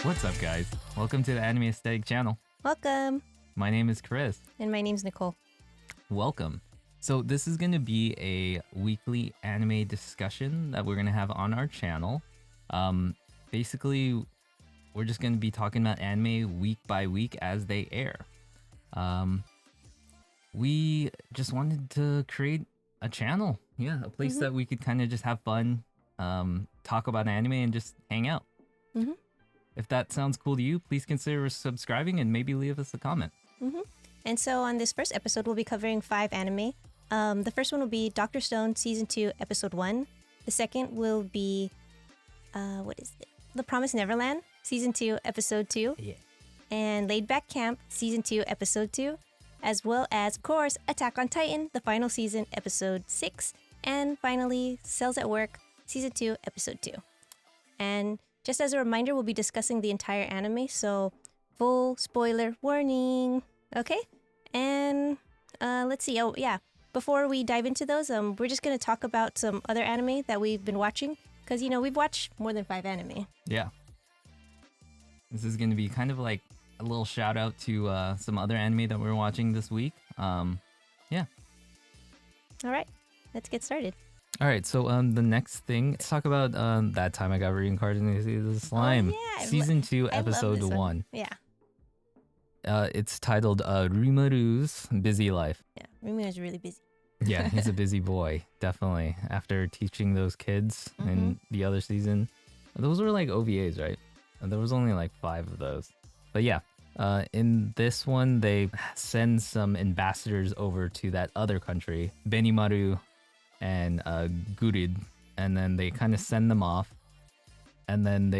What's up, guys? Welcome to the AnimeAesthetic channel. Welcome. My name is Chris. And my name's Nicole. Welcome. So this is going to be a weekly anime discussion that we're going to have on our channel. Basically, we're just going to be talking about anime week by week as they air. We just wanted to create a channel. Yeah, a place that we could kind of just have fun, talk about anime, and just hang out. If that sounds cool to you, please consider subscribing and maybe leave us a comment. And so on this first episode, we'll be covering 5 anime. The first one will be Dr.Stone Season 2, Episode 1. The second will be, The Promised Neverland, Season 2, Episode 2. Yeah. And Laidback Camp, Season 2, Episode 2. As well as, of course, Attack on Titan, the final season, Episode 6. And finally, Cells at Work, Season 2, Episode 2. And just as a reminder, we'll be discussing the entire anime, so full spoiler warning. Okay? And let's see. Oh, yeah. Before we dive into those, we're just going to talk about some other anime that we've been watching. Because, you know, we've watched more than 5 anime. Yeah. This is going to be kind of like a little shout out to some other anime that we're watching this week. Yeah. All right. Let's get started. All right, so the next thing, let's talk about that time I got reincarnated as a slime. Oh, yeah. Season 2, I love episode this 1. Yeah. It's titled Rimaru's Busy Life. Yeah. Rumi is really busy. Yeah, he's a busy boy, definitely. After teaching those kids in the other season. Those were like OVAs, right? There was only like 5 of those. But yeah, in this one, they send some ambassadors over to that other country, Benimaru and Gurid, and then they kind of send them off, and then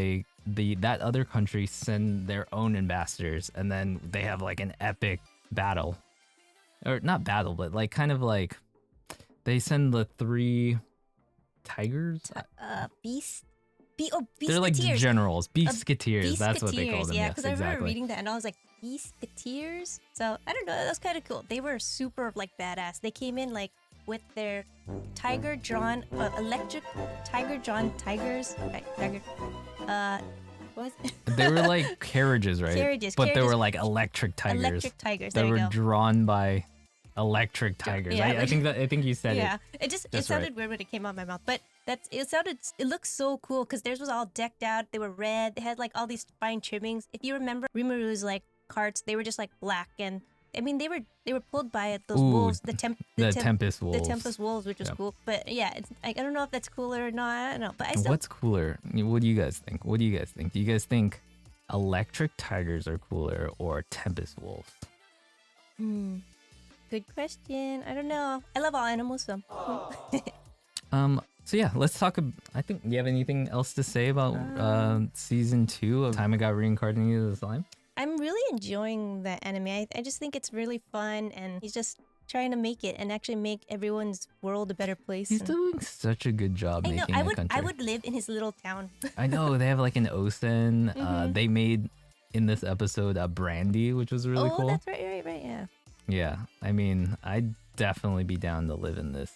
that other country send their own ambassadors, and then they have like an epic battle, or not battle, but like kind of like they send the 3 tigers. They're like generals, beefsketeers. That's what they call them. Yeah, yes, because I remember exactly. reading that and I was like, beefsketeers? So I don't know, that was kind of cool. They were super like badass. They came in like with their electric tiger-drawn tigers. Right, tiger. What was it? They were like carriages, right? But they were like electric tigers. Electric tigers. That there were you go. drawn by electric tigers. Yeah, I think you said it. Yeah, it sounded weird when it came out of my mouth, but it looked so cool because theirs was all decked out. They were red. They had like all these fine trimmings. If you remember Rimaru's like carts, they were just like black, and I mean they were pulled by those wolves, the Tempest wolves. The Tempest wolves, which was cool. But yeah, it's like I don't know if that's cooler or not. I don't know. But What's cooler? What do you guys think? Do you guys think electric tigers are cooler or Tempest wolves? Good question. I don't know. I love all animals, so. So yeah, let's talk. I think. Do you have anything else to say about season 2 of Time I Got Reincarnated as a Slime? I'm really enjoying the anime. I just think it's really fun, and he's just trying to make it and actually make everyone's world a better place. He's doing such a good job making the country. I would live in his little town. I know they have like an osen. They made in this episode a brandy, which was really cool. Oh, that's right, yeah. Yeah, I mean, I'd definitely be down to live in this,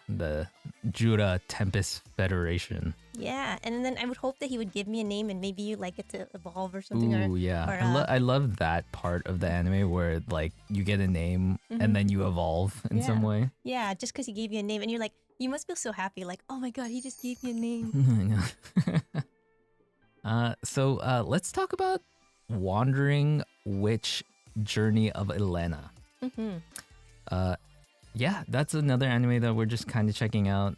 the Jura Tempest Federation. Yeah, and then I would hope that he would give me a name and maybe you like it to evolve or something. Ooh, yeah. I love that part of the anime where like you get a name and then you evolve in some way. Yeah, just because he gave you a name and you're like, you must feel so happy. Like, oh my god, he just gave me a name. I know. So let's talk about Wandering Witch Journey of Elena. Yeah, that's another anime that we're just kind of checking out.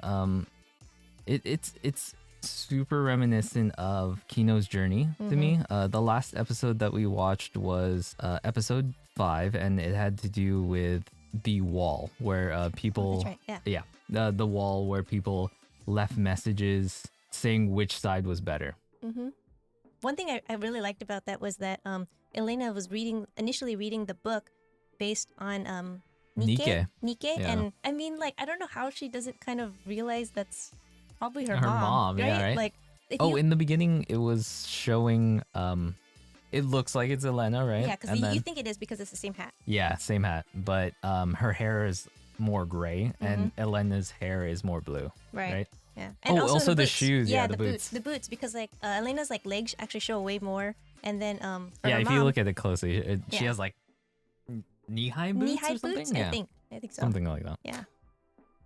It's super reminiscent of Kino's Journey to me. The last episode that we watched was episode 5, and it had to do with the wall where people. That's right, yeah. Yeah, the wall where people left messages saying which side was better. One thing I really liked about that was that Elena was initially reading the book based on Nike, yeah. And I mean, like, I don't know how she doesn't kind of realize that's probably her mom, right? Yeah, right? Like, in the beginning, it was showing, it looks like it's Elena, right? Yeah, because you think it is because it's the same hat. Yeah, same hat, but her hair is more gray, and Elena's hair is more blue, right? Yeah. And also the boots. shoes. Yeah, the boots. The boots, because like Elena's like legs actually show way more, And then for Yeah, her if mom, you look at it closely, she Yeah. has like knee-high boots knee-high or something. boots. Yeah, I think so. something like that. Yeah.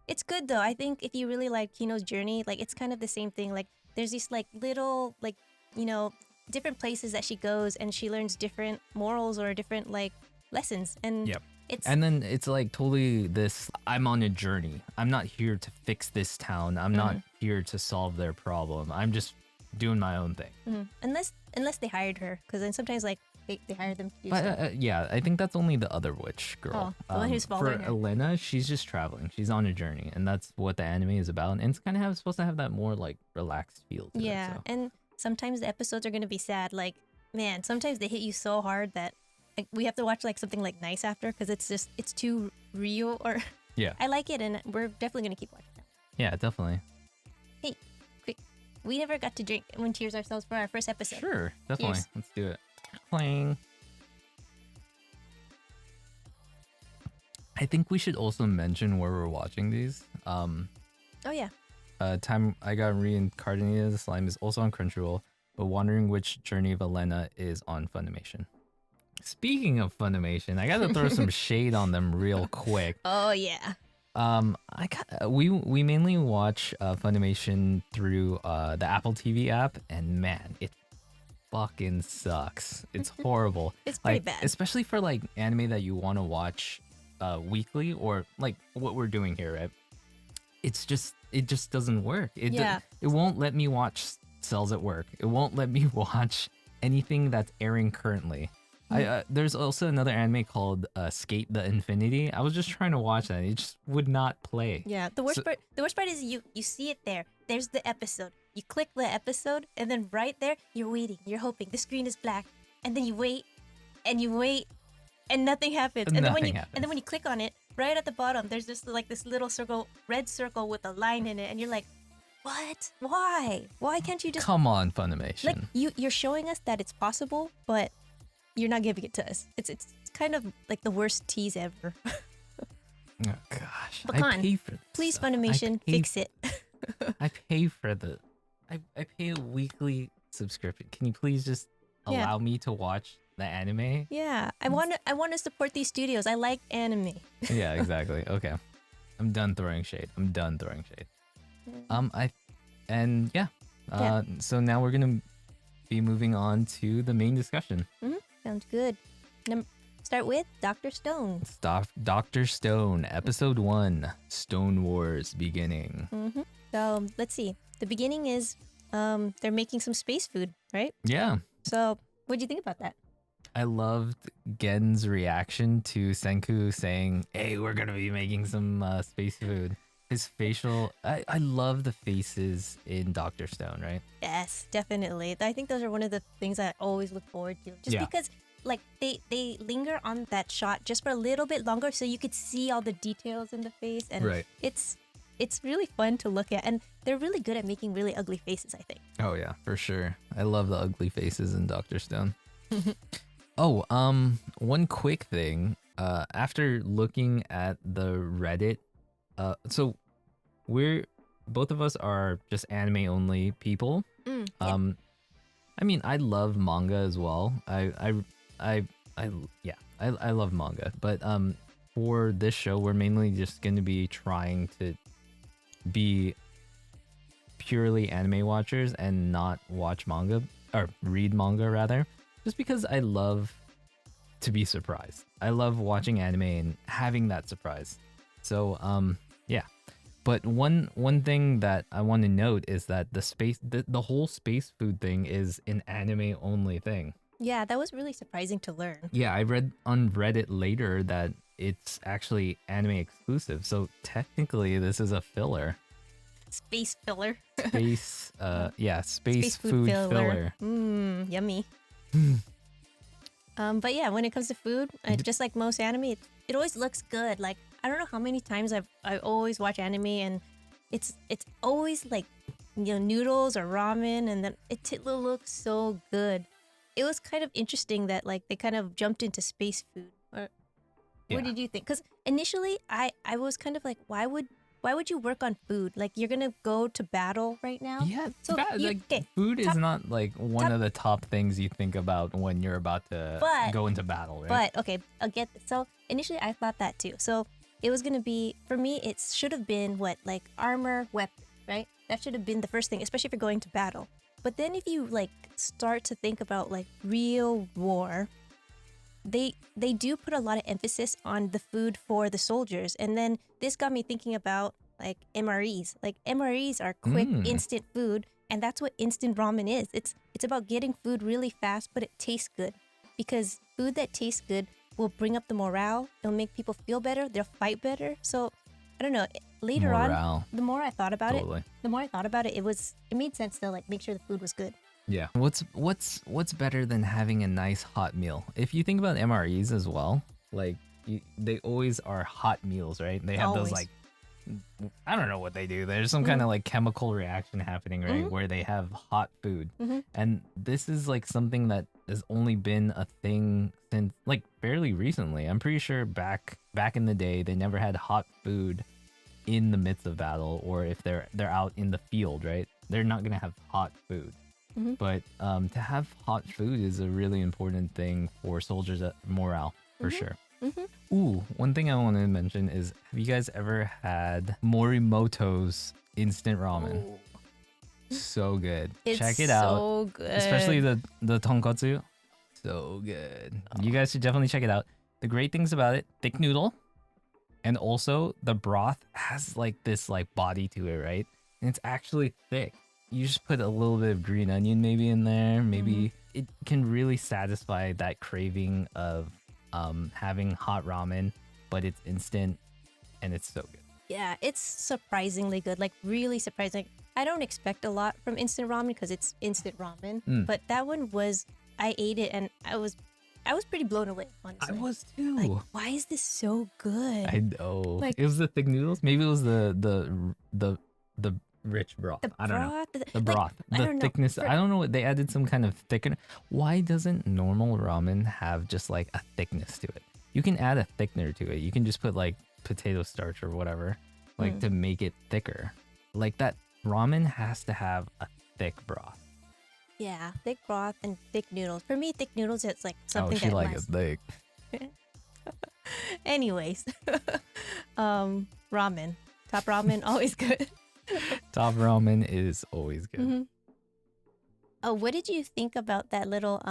It's good though. I think if you really like Kino's journey, like it's kind of the same thing. Like there's these like little like, you know, different places that she goes and she learns different morals or different like lessons. And Yep. it's And then it's like totally this, I'm on a journey. I'm not here to fix this town. I'm not here to solve their problem. I'm just doing my own thing. unless they hired her, because then sometimes like they hire them to do But stuff. yeah, I think that's only the other witch girl. Oh, the one who's following For her. Elena, she's just traveling. She's on a journey, and that's what the anime is about. And it's kind of supposed to have that more like relaxed feel to Yeah, it. So. and sometimes the episodes are gonna be sad. Like, man, sometimes they hit you so hard that like, we have to watch like something like nice after because it's too real. Or Yeah. I like it, and we're definitely gonna keep watching them. Yeah, definitely. Hey, quick, we never got to drink when Tears ourselves for our first episode. Sure, definitely. Cheers. Let's do it. Clang. I think we should also mention where we're watching these. Oh yeah. Time I Got Reincarnated as a Slime is also on Crunchyroll, but Wandering Witch Journey of Elena is on Funimation. Speaking of Funimation, I gotta throw some shade on them real quick. Oh yeah. We mainly watch Funimation through the Apple TV app, and man, it fucking sucks. It's horrible. It's pretty Like, bad. especially for like anime that you want to watch weekly, or like what we're doing here, right? It just doesn't work. Yeah. It won't let me watch Cells at Work. It won't let me watch anything that's airing currently. There's also another anime called Skate the Infinity. I was just trying to watch that. It just would not play. Yeah, the worst part is you see it there. There's the episode. You click the episode, and then right there, you're waiting. You're hoping. The screen is black, and then you wait, and nothing happens. And then when you click on it, right at the bottom, there's just like this little circle, red circle with a line in it, and you're like, what? Why? Why can't you just Come on, Funimation. like you're showing us that it's possible, but you're not giving it to us. It's kind of like the worst tease ever. Oh gosh. But I Con, pay for this Please, stuff. Funimation, fix it. I pay for I pay a weekly subscription. Can you please just Yeah. allow me to watch the anime? Yeah, I want to support these studios. I like anime. Yeah, exactly. Okay. I'm done throwing shade. So now we're gonna be moving on to the main discussion. Sounds good. Start with Dr. Stone. Dr. Stone, episode 1, Stone Wars beginning. So let's see. The beginning is they're making some space food, right? Yeah. So what do you think about that? I loved Gen's reaction to Senku saying, "Hey, we're gonna be making some space food." His facial, I love the faces in Dr. Stone, right? Yes, definitely. I think those are one of the things I always look forward to. Just Yeah. because like they linger on that shot just for a little bit longer so you could see all the details in the face, and Right. it's really fun to look at, and they're really good at making really ugly faces, I think. Oh yeah, for sure. I love the ugly faces in Dr. Stone. Oh, one quick thing. After looking at the Reddit, so both of us are just anime only people. Yeah. I mean, I love manga as well. I love manga, but for this show, we're mainly just going to be trying to be purely anime watchers and not watch manga, or read manga rather, just because I love to be surprised. I love watching anime and having that surprise. So yeah. But one thing that I want to note is that the whole space food thing is an anime only thing. Yeah, that was really surprising to learn. Yeah, I read on Reddit later that it's actually anime exclusive. So technically this is a filler. Space filler. Space space food filler. Yummy. But yeah, when it comes to food, just like most anime, it always looks good. Like I don't know how many times I always watch anime, and it's always like, you know, noodles or ramen, and then it looks so good. It was kind of interesting that like they kind of jumped into space food. What did you think? Because initially I was kind of like, why would why would you work on food? Like you're gonna go to battle right now. Yeah, So food is not like one of the top things you think about when you're about to go into battle, right? But okay, I'll get this. So initially I thought that too. So it was gonna be, for me, it should have been what, like armor, weapon, right? That should have been the first thing, especially if you're going to battle. But then if you like start to think about like real war, they do put a lot of emphasis on the food for the soldiers. And then this got me thinking about like MREs. Like MREs are quick, instant food, and that's what instant ramen is. It's about getting food really fast, but it tastes good. Because food that tastes good will bring up the morale. It'll make people feel better. They'll fight better. So I don't know. Later on, the more I thought about it, it made sense to like make sure the food was good. Yeah. What's better than having a nice hot meal? If you think about MREs as well, like they always are hot meals, right? They have those like, I don't know what they do. There's some kind of like chemical reaction happening, right? Where they have hot food. And this is like something that has only been a thing since like fairly recently. I'm pretty sure back in the day, they never had hot food in the midst of battle, or if they're out in the field, right? They're not gonna have hot food. But to have hot food is a really important thing for soldiers' morale, for sure. Ooh, one thing I wanted to mention is, have you guys ever had Morimoto's instant ramen? Oh. So good. It's Check it out. so good. Especially the tonkotsu. So good. You guys should definitely check it out. The great things about it, thick noodle, and also the broth has like this like body to it, right? And it's actually thick. You just put a little bit of green onion maybe in there. Maybe it can really satisfy that craving of having hot ramen, but it's instant and it's so good. Yeah, it's surprisingly good. Like really surprising. I don't expect a lot from instant ramen because it's instant ramen, but that one was, I ate it and I was pretty blown away, honestly. I was too. Like, why is this so good? I know. Like, it was the thick noodles. Maybe it was the rich broth. I don't know. The broth. The thickness. I don't know. They added some kind of thickener. Why doesn't normal ramen have just like a thickness to it? You can add a thickener to it. You can just put like potato starch or whatever, like to make it thicker. Like that ramen has to have a thick broth. Yeah, thick broth and thick noodles. For me, thick noodles, it's like something she that like it thick. Anyways, ramen. Top ramen, always good. Top ramen is always good. Oh, what did you think about that little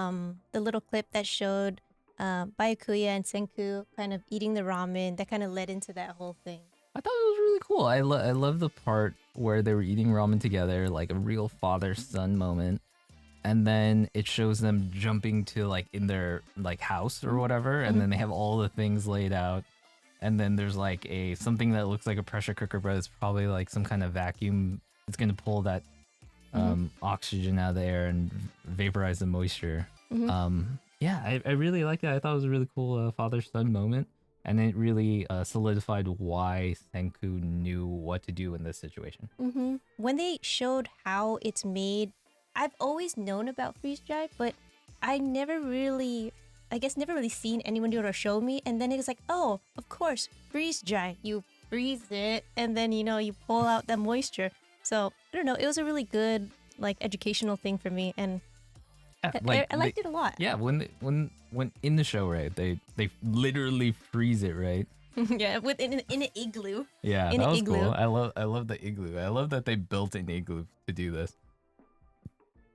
the little clip that showed Byakuya and Senku kind of eating the ramen? That kind of led into that whole thing. I thought it was really cool. I love the part where they were eating ramen together, like a real father-son moment. And then it shows them jumping to like in their like house or whatever, and then they have all the things laid out. And then there's like something that looks like a pressure cooker, but it's probably like some kind of vacuum. It's gonna pull that oxygen out of the air and vaporize the moisture. Yeah, I really liked it. I thought it was a really cool father-son moment. And it really solidified why Senku knew what to do in this situation. When they showed how it's made, I've always known about freeze dry, but I never really seen anyone do it or show me. And then it was like, oh, of course, freeze dry. You freeze it, and then you pull out the moisture. So I don't know. It was a really good like educational thing for me, and I liked it a lot. Yeah, when in the show, right? They literally freeze it, right? Yeah, in an igloo. Yeah, that was cool. I love the igloo. I love that they built an igloo to do this.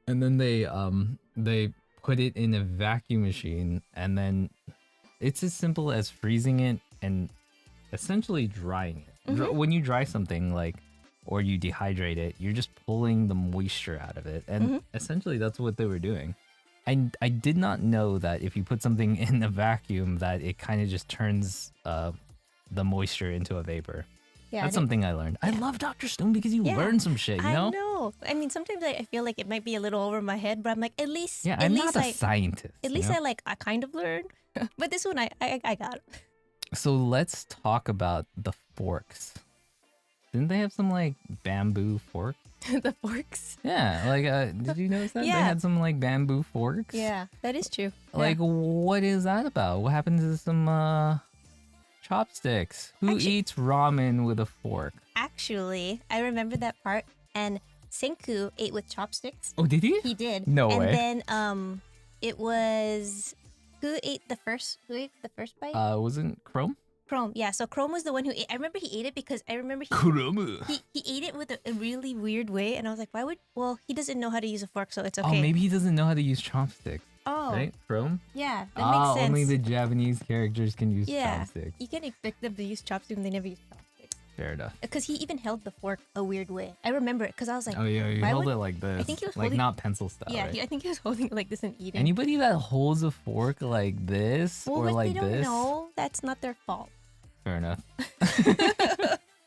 And then they put it in a vacuum machine, and then it's as simple as freezing it and essentially drying it. When you dry something or you dehydrate it, you're just pulling the moisture out of it, and essentially that's what they were doing. I did not know that if you put something in a vacuum that it kind of just turns the moisture into a vapor. Yeah, that's something I learned. Yeah. I love Dr. Stone because you learn some shit, you know? I know. I mean, sometimes I feel like it might be a little over my head, but I'm like, at least... Yeah, I'm not a scientist. At least I kind of learned. But this one, I got it. So let's talk about the forks. Didn't they have some, like, bamboo forks? The forks? Yeah, did you notice that? Yeah. They had some, like, bamboo forks. Yeah, that is true. Like, what is that about? What happened to some chopsticks. Who Actually- eats ramen with a fork? Actually, I remember that part. And Senku ate with chopsticks. Oh, did he? He did. No and way. And then it was who ate the first bite? Wasn't Chrome? Chrome. Yeah. So Chrome was the one who ate. I remember he ate it because I remember Chrome. he ate it with a really weird way, and I was like, why would? Well, he doesn't know how to use a fork, so it's okay. Oh, maybe he doesn't know how to use chopsticks. Oh, Right? Chrome? yeah, that makes sense. Only the Japanese characters can use Yeah. chopsticks. You can expect them to use chopsticks when they never use chopsticks. Fair enough. Because he even held the fork a weird way. I remember it because I was like, Oh yeah, you why held would- it like this. I think he was like holding- not pencil style. yeah, right? I think he was holding it like this and eating. Anybody that holds a fork like this well, or if like they don't this, know, that's not their fault. fair enough.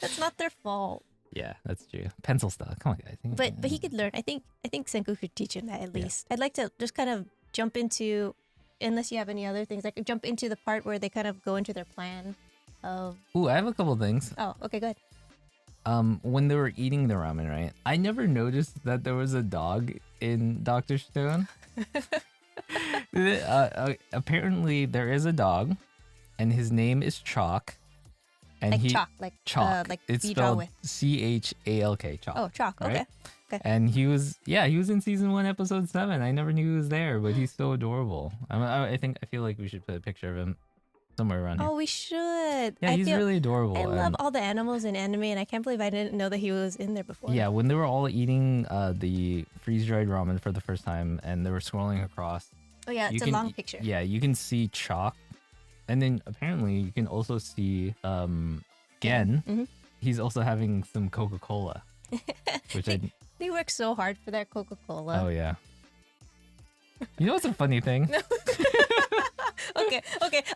That's not their fault. Yeah, that's true. Pencil style. Come on, guys. But he could learn. I think Senku could teach him that at Yeah. least. I'd like to just kind of jump into, unless you have any other things, like jump into the part where they kind of go into their plan of. Ooh, I have a couple things. Oh, okay, good. When they were eating the ramen, right? I never noticed that there was a dog in Dr. Stone. Apparently, there is a dog, and his name is Chalk. And Like he chalk, like Chalk. like It's you draw spelled with. Chalk. Chalk. Oh, chalk. Okay. right? Okay. And he was in season 1, episode 7. I never knew he was there, but he's so adorable. I feel like we should put a picture of him somewhere around here. Oh, we should. Yeah, he's really adorable. I and- love all the animals in anime, and I can't believe I didn't know that he was in there before. Yeah, when they were all eating the freeze-dried ramen for the first time, and they were scrolling across. Oh yeah, you it's a can- long picture. Yeah, you can see Chalk, and then apparently you can also see Gen. Mhm. He's also having some Coca-Cola, which I. They work so hard for their Coca-Cola. Oh yeah. You know what's a funny thing? Okay.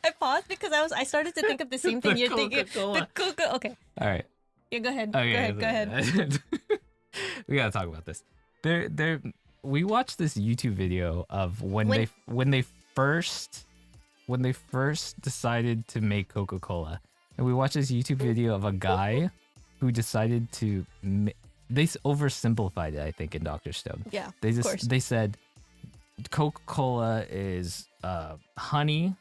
I paused because I started to think of the same thing The you're thinking. Coca-Cola. The Coca. Okay. All right. Yeah, go ahead. Okay. Go ahead. We gotta talk about this. We watched this YouTube video of when they first decided to make Coca-Cola, and we watched this YouTube video of a guy who decided to. They oversimplified it, I think, in Dr. Stone. Yeah. They of course. they said Coca-Cola is honey,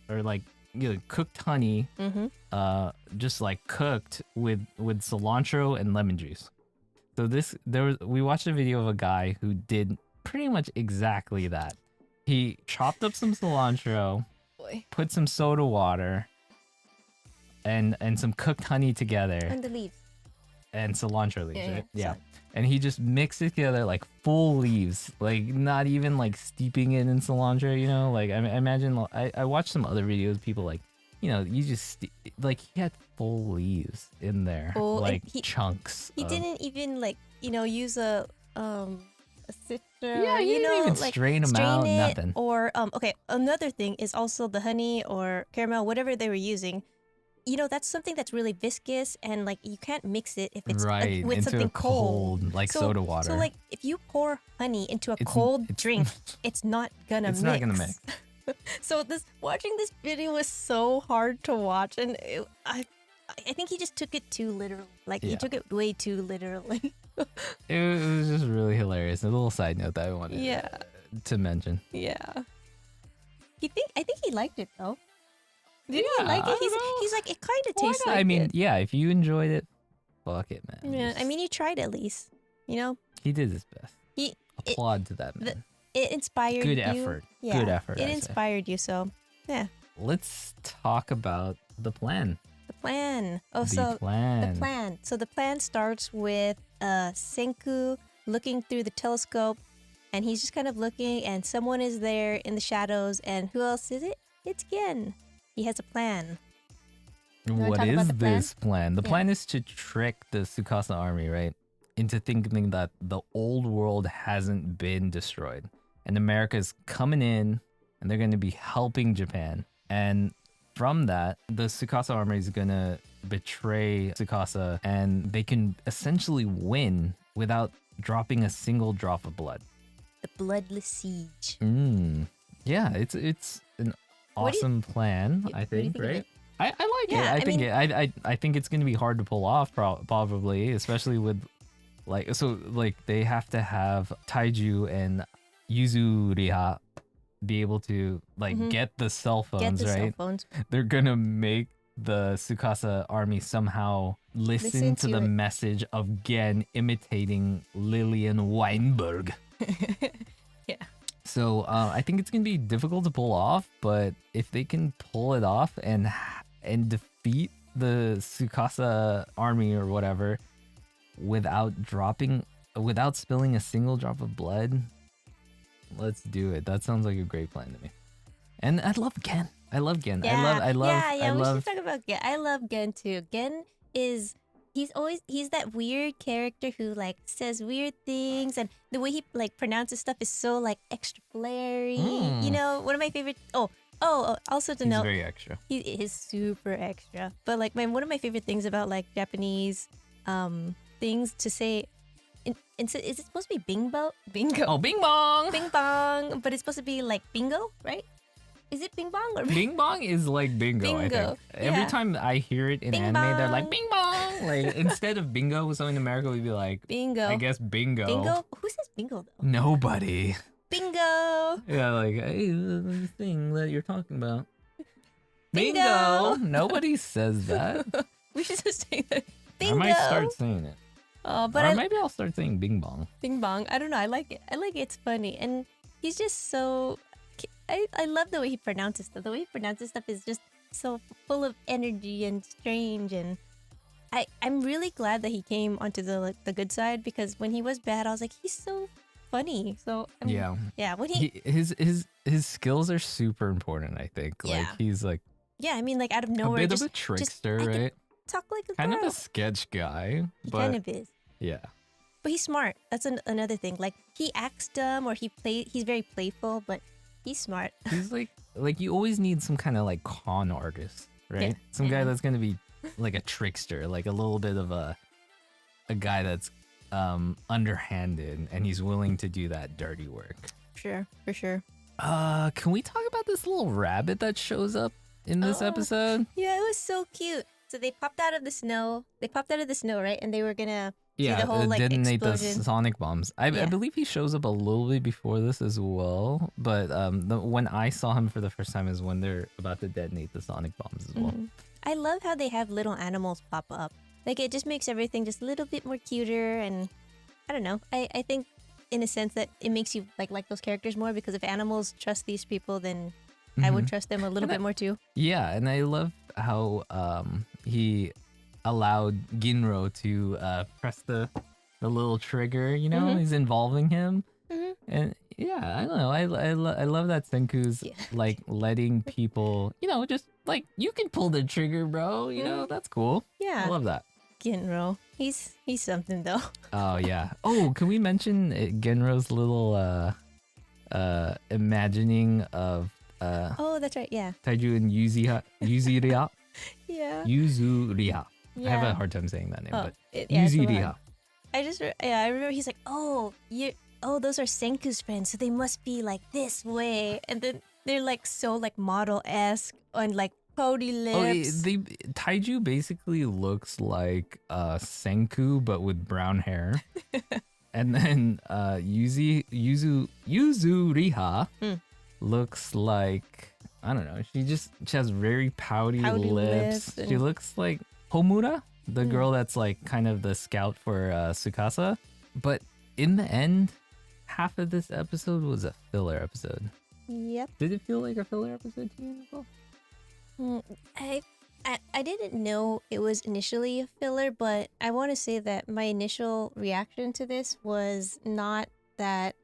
or like cooked honey, just like cooked with cilantro and lemon juice. So we watched a video of a guy who did pretty much exactly that. He chopped up some cilantro, Boy. put some soda water, and some cooked honey together, And the leaves. and cilantro leaves, Yeah, right? yeah, Yeah. sorry. And he just mixed it together like full leaves, like not even like steeping it in cilantro, Like I imagine, I watched some other videos, people like, you just like he had full leaves in there, Oh, and like he- chunks. He of- didn't even use a sifter. Yeah, he didn't even strain 'em out, it, nothing. Or okay, another thing is also the honey or caramel, whatever they were using. That's something that's really viscous, and like you can't mix it if it's right with into something a cold, like soda water. So like if you pour honey into a It's- cold it's- drink, it's not gonna It's mix. not gonna mix. So watching this video was so hard to watch, and I think he just took it too literally. Like he Yeah. took it way too literally. It was just really hilarious. A little side note that I wanted Yeah. to mention. Yeah. I think he liked it though. Did he Yeah, like I it? don't know. He's like, it kind of Why tastes not? like I mean, it. yeah, if you enjoyed it, fuck it, man. Yeah, I Just- mean, he tried at least. he did his best. It Applaud to that man. inspired Good you. effort. Yeah, Good effort, It I say. inspired you, so yeah. Let's talk about the plan. The plan. Oh, The so plan. the plan. So the plan starts with Senku looking through the telescope, and he's just kind of looking, and someone is there in the shadows, and who else is it? It's Gen. He has a plan. wanna What talk is about the plan? this plan? The Yeah. plan is to trick the Tsukasa army, right, into thinking that the old world hasn't been destroyed, and America's coming in, and they're going to be helping Japan. And from that, the Tsukasa army is going to betray Tsukasa, and they can essentially win without dropping a single drop of blood. The bloodless siege. Yeah, it's an What do you- awesome plan, what do I you think, think of right? it? I like Yeah, it. I mean- I think it's gonna be hard to pull off, probably, especially with like they have to have Taiju and Yuzuriha be able to like get the cell Mm-hmm. Get phones, the cell right? phones. They're gonna make the Tsukasa army somehow listen to to the it. message of Gen imitating Lillian Weinberg. Yeah. So I think it's gonna be difficult to pull off, but if they can pull it off and defeat the Tsukasa army or whatever without spilling a single drop of blood, let's do it. That sounds like a great plan to me. And I love Gen. I love Gen. Yeah. I We love. should talk about Gen. I love Gen too. Gen is he's that weird character who like says weird things, and the way he like pronounces stuff is so like extra flary. You know, one of my favorite. Also to He's note, very extra. he is super extra. But like one of my favorite things about like Japanese things to say. Is it supposed to be bingo? Bingo. Oh, bing bong! Bing bong. But it's supposed to be like bingo, right? Is it bing bong or Bing bong is like bingo, I Bingo, think. Every yeah. time I hear it in Bing anime, they're like bong. bing bong. Like instead of bingo, so in America we'd be like, bingo? I guess bingo. Bingo? Who says bingo though? Nobody. Bingo. Yeah, like, hey, the thing that you're talking about. Bingo. Nobody says that. We should just say that. Bingo. I might start saying it. But Or maybe I'll start saying bing bong. Bing bong. I don't know. I like it. It's funny, and he's just so. I love the way he pronounces stuff. The way he pronounces stuff is just so full of energy and strange, and I'm really glad that he came onto the good side, because when he was bad, I was like, he's so funny. So I mean, yeah. When his skills are super important, I think. Yeah. Like he's like yeah, I mean, like out of nowhere, a bit just of a trickster, I can right? talk like a Kind girl. of a sketch guy, He but kind of is. yeah. But he's smart. That's another thing. Like he acts dumb, or he's very playful, but he's smart. He's like you always need some kind of like con artist, right? Yeah. Some guy that's gonna be like a trickster, like a little bit of a guy that's underhanded, and he's willing to do that dirty work. Sure, for sure. Can we talk about this little rabbit that shows up in this episode? Yeah, it was so cute. So they popped out of the snow. Right? And they were gonna do the whole like detonate the explosion. sonic bombs. I believe he shows up a little bit before this as well, but when I saw him for the first time is when they're about to detonate the sonic bombs as well. I love how they have little animals pop up. Like it just makes everything just a little bit more cuter, and I don't know. I think in a sense that it makes you like those characters more, because if animals trust these people, then I would trust them a little bit more too. Yeah, and I love how he allowed Ginro to press the little trigger. You know, he's involving him, and yeah, I don't know. I love that Senku's like letting people, you know, just like you can pull the trigger, bro. You know, that's cool. Yeah, I love that. Genro, he's something though. Oh yeah. Oh, can we mention Genro's little imagining of Oh, that's right. Yeah. Taiju and Yuzuriha? Yeah. Yuzuriha. I have Yeah. a hard time saying that name, but it's Yuzuriha. I remember he's like, those are Senku's friends, so they must be like this way, and then they're like so like model-esque and like pouty lips. Taiju basically looks like Senku but with brown hair. And then Yuzuriha looks like, I don't know, she has very pouty lips. She looks like Homura, the girl that's like kind of the scout for Tsukasa. But in the end, half of this episode was a filler episode. Yep. Did it feel like a filler episode to you, Nicole? I didn't know it was initially a filler, but I want to say that my initial reaction to this was not that.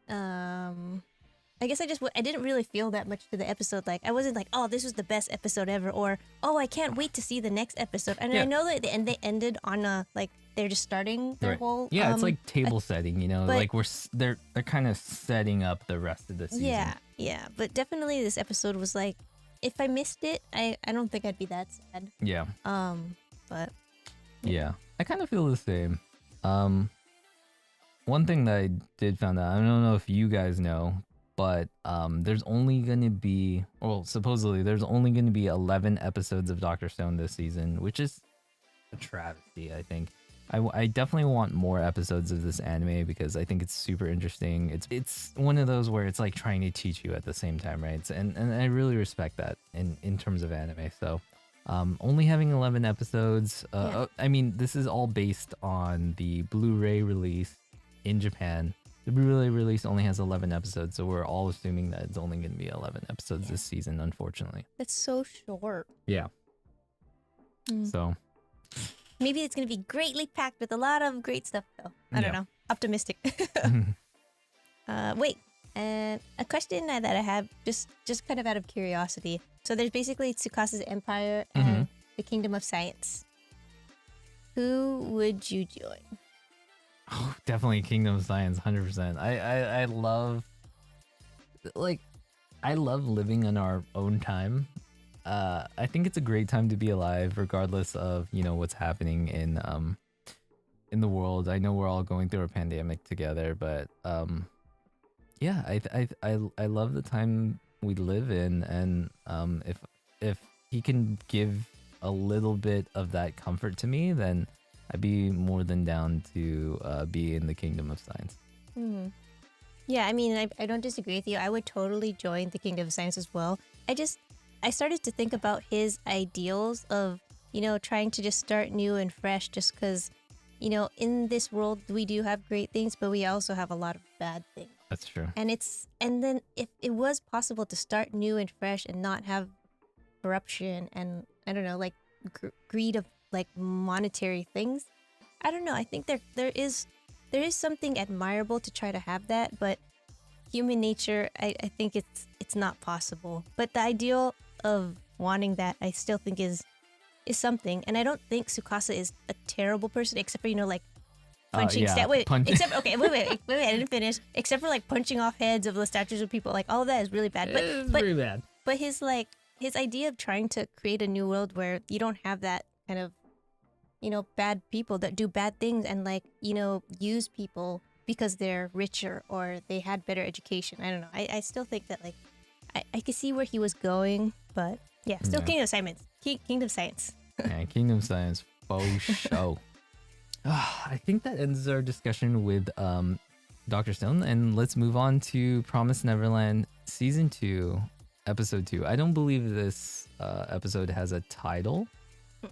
I guess I didn't really feel that much to the episode. Like I wasn't like, oh, this was the best episode ever, or oh, I can't wait to see the next episode. And I know that they ended on a like they're just starting their whole. Yeah, it's like table setting, you know, but- like they're kind of setting up the rest of the season. Yeah, but definitely this episode was like, if I missed it, I don't think I'd be that sad. Yeah. But Yeah, I kind of feel the same. One thing that I did find out, I don't know if you guys know, but there's only going to be, well, supposedly there's only going to be 11 episodes of Dr. Stone this season, which is a travesty, I think. I definitely want more episodes of this anime because I think it's super interesting. It's one of those where it's like trying to teach you at the same time, right? And I really respect that in terms of anime. So only having 11 episodes. I mean, this is all based on the Blu-ray release in Japan. The Blu-ray release only has 11 episodes, so we're all assuming that it's only going to be 11 episodes this season, unfortunately. That's so short. Yeah. So maybe it's going to be greatly packed with a lot of great stuff, though. I don't know. Optimistic. Wait, and a question that I have, just kind of out of curiosity. So there's basically Tsukasa's Empire and the Kingdom of Science. Who would you join? Oh, definitely Kingdom of Science, 100%. I love, I love living in our own time. I think it's a great time to be alive, regardless of what's happening in the world. I know we're all going through a pandemic together, but yeah, I love the time we live in, and if he can give a little bit of that comfort to me, then I'd be more than down to be in the Kingdom of Science. Yeah, I mean, I don't disagree with you. I would totally join the Kingdom of Science as well. I started to think about his ideals of, trying to just start new and fresh just because, in this world, we do have great things, but we also have a lot of bad things. That's true. And then if it was possible to start new and fresh and not have corruption and, I don't know, like greed of like monetary things, I don't know. I think there is something admirable to try to have that, but human nature, I think it's not possible. But the ideal of wanting that, I still think is something. And I don't think Tsukasa is a terrible person, except for like punching wait, I didn't finish. Except for like punching off heads of the statues of people, like all of that is really bad. But pretty bad. But his idea of trying to create a new world where you don't have that kind of bad people that do bad things and use people because they're richer or they had better education. I don't know. I still think that I could see where he was going, but yeah, still Kingdom of Science. Kingdom of Science. Yeah, Kingdom of Science, faux show. I think that ends our discussion with Dr. Stone, and let's move on to Promised Neverland Season 2, Episode 2. I don't believe this episode has a title,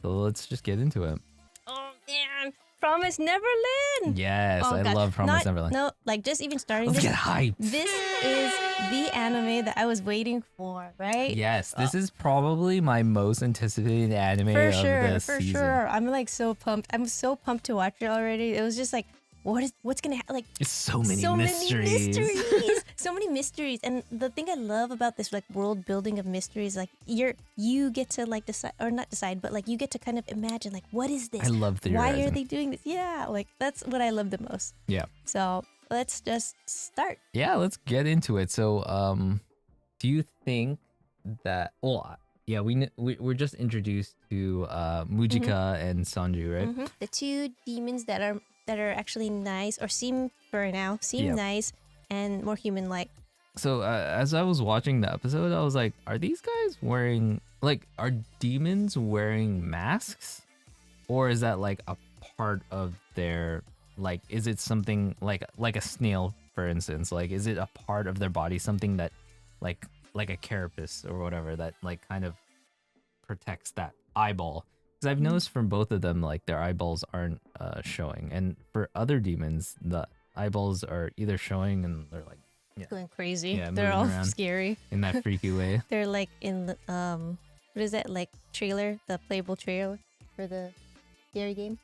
so let's just get into it. Oh, man. Promised Neverland! Yes, I love Promised Neverland. No, just even starting Let's get hyped. This is the anime that I was waiting for, right? Yes, this is probably my most anticipated anime of this season. For sure. I'm so pumped. I'm so pumped to watch it already. It was just what's gonna happen? It's so many mysteries. So many mysteries. And the thing I love about this world building of mysteries, you get to decide, or not decide, but you get to kind of imagine what is this? I love theorizing. Why are they doing this? Yeah, that's what I love the most. Yeah. So let's just start. Yeah, let's get into it. So do you think that we're just introduced to Mujika and Sanju, right? The two demons that are actually nice, or seem nice and more human-like. So as I was watching the episode, I was like, are these guys wearing are demons wearing masks, or is that a part of their is it something like a snail, for instance? Is it a part of their body, something that like a carapace or whatever that kind of protects that eyeball? Because I've noticed from both of them, their eyeballs aren't showing. And for other demons, the eyeballs are either showing and they're going crazy. Yeah, they're all scary. In that freaky way. They're in the, what is that, trailer? The playable trailer for the scary game?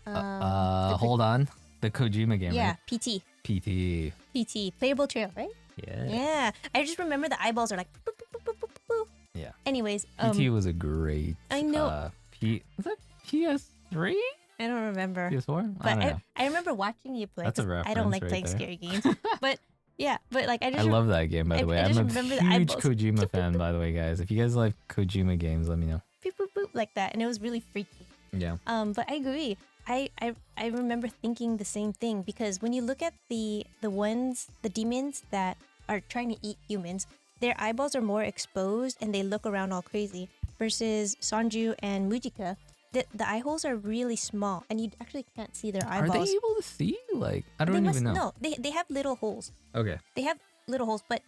Hold on. The Kojima game, yeah, right? PT. Playable trailer, right? Yeah. Yeah. I just remember the eyeballs are boop, boop, boop, boop, boop, boop. Yeah. Anyways, PT was a great. I know. Was that PS3? I don't remember. PS4? But I remember watching you play. That's a reference. I don't like right playing there. scary games. But yeah, but I love that game, by the way. I'm a huge Kojima fan, by the way, guys. If you guys like Kojima games, let me know. Boop, boop, boop, like that, and it was really freaky. Yeah. But I agree. I remember thinking the same thing, because when you look at the demons that are trying to eat humans, their eyeballs are more exposed and they look around all crazy. Versus Sanju and Mujika, the eye holes are really small, and you actually can't see their Are eyeballs. they able to see? Like, I don't They even know. No, they have little holes. Okay. They have little holes, but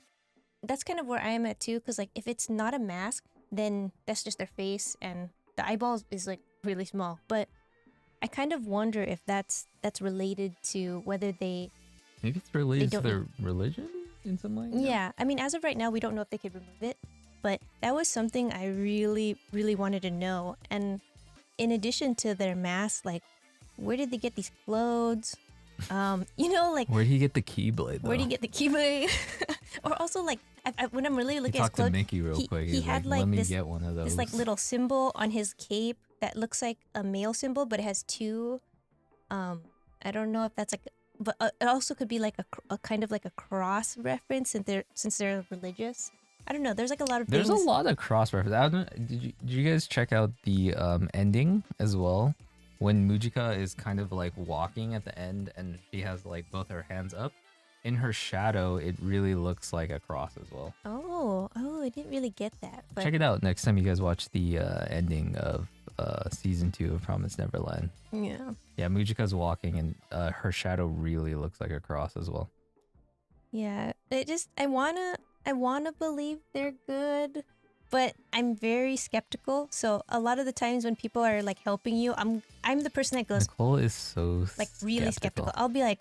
that's kind of where I am at too. Because like, if it's not a mask, then that's just their face, and the eyeballs is like really small. But I kind of wonder if that's related to whether they. Maybe it's related to don't their religion in some way. Yeah, I mean, as of right now, we don't know if they could remove it, but that was something I really, really wanted to know. And in addition to their masks, like, where did they get these clothes? Like, Where do you get the Keyblade? Though? where do you get the Keyblade? Or also, like, when I'm really looking at his Talk to clothes, Mickey real quick. he He's had like, like let me this, get one of those. this like little symbol on his cape that looks like a male symbol, but it has two. I don't know if that's like, but it also could be like a kind of like a cross reference, since they're religious. I don't know. There's like a lot of There's things. a lot of cross references. Did you guys check out the ending as well? When Mujika is kind of like walking at the end and she has like both her hands up, in her shadow, it really looks like a cross as well. Oh, I didn't really get that. But Check it out next time you guys watch the ending of season 2 of Promised Neverland. yeah. Yeah, Mujika's walking and her shadow really looks like a cross as well. Yeah, I wanna believe they're good, but I'm very skeptical. So a lot of the times when people are like helping you, I'm the person that goes Nicole is so like really skeptical. I'll be like,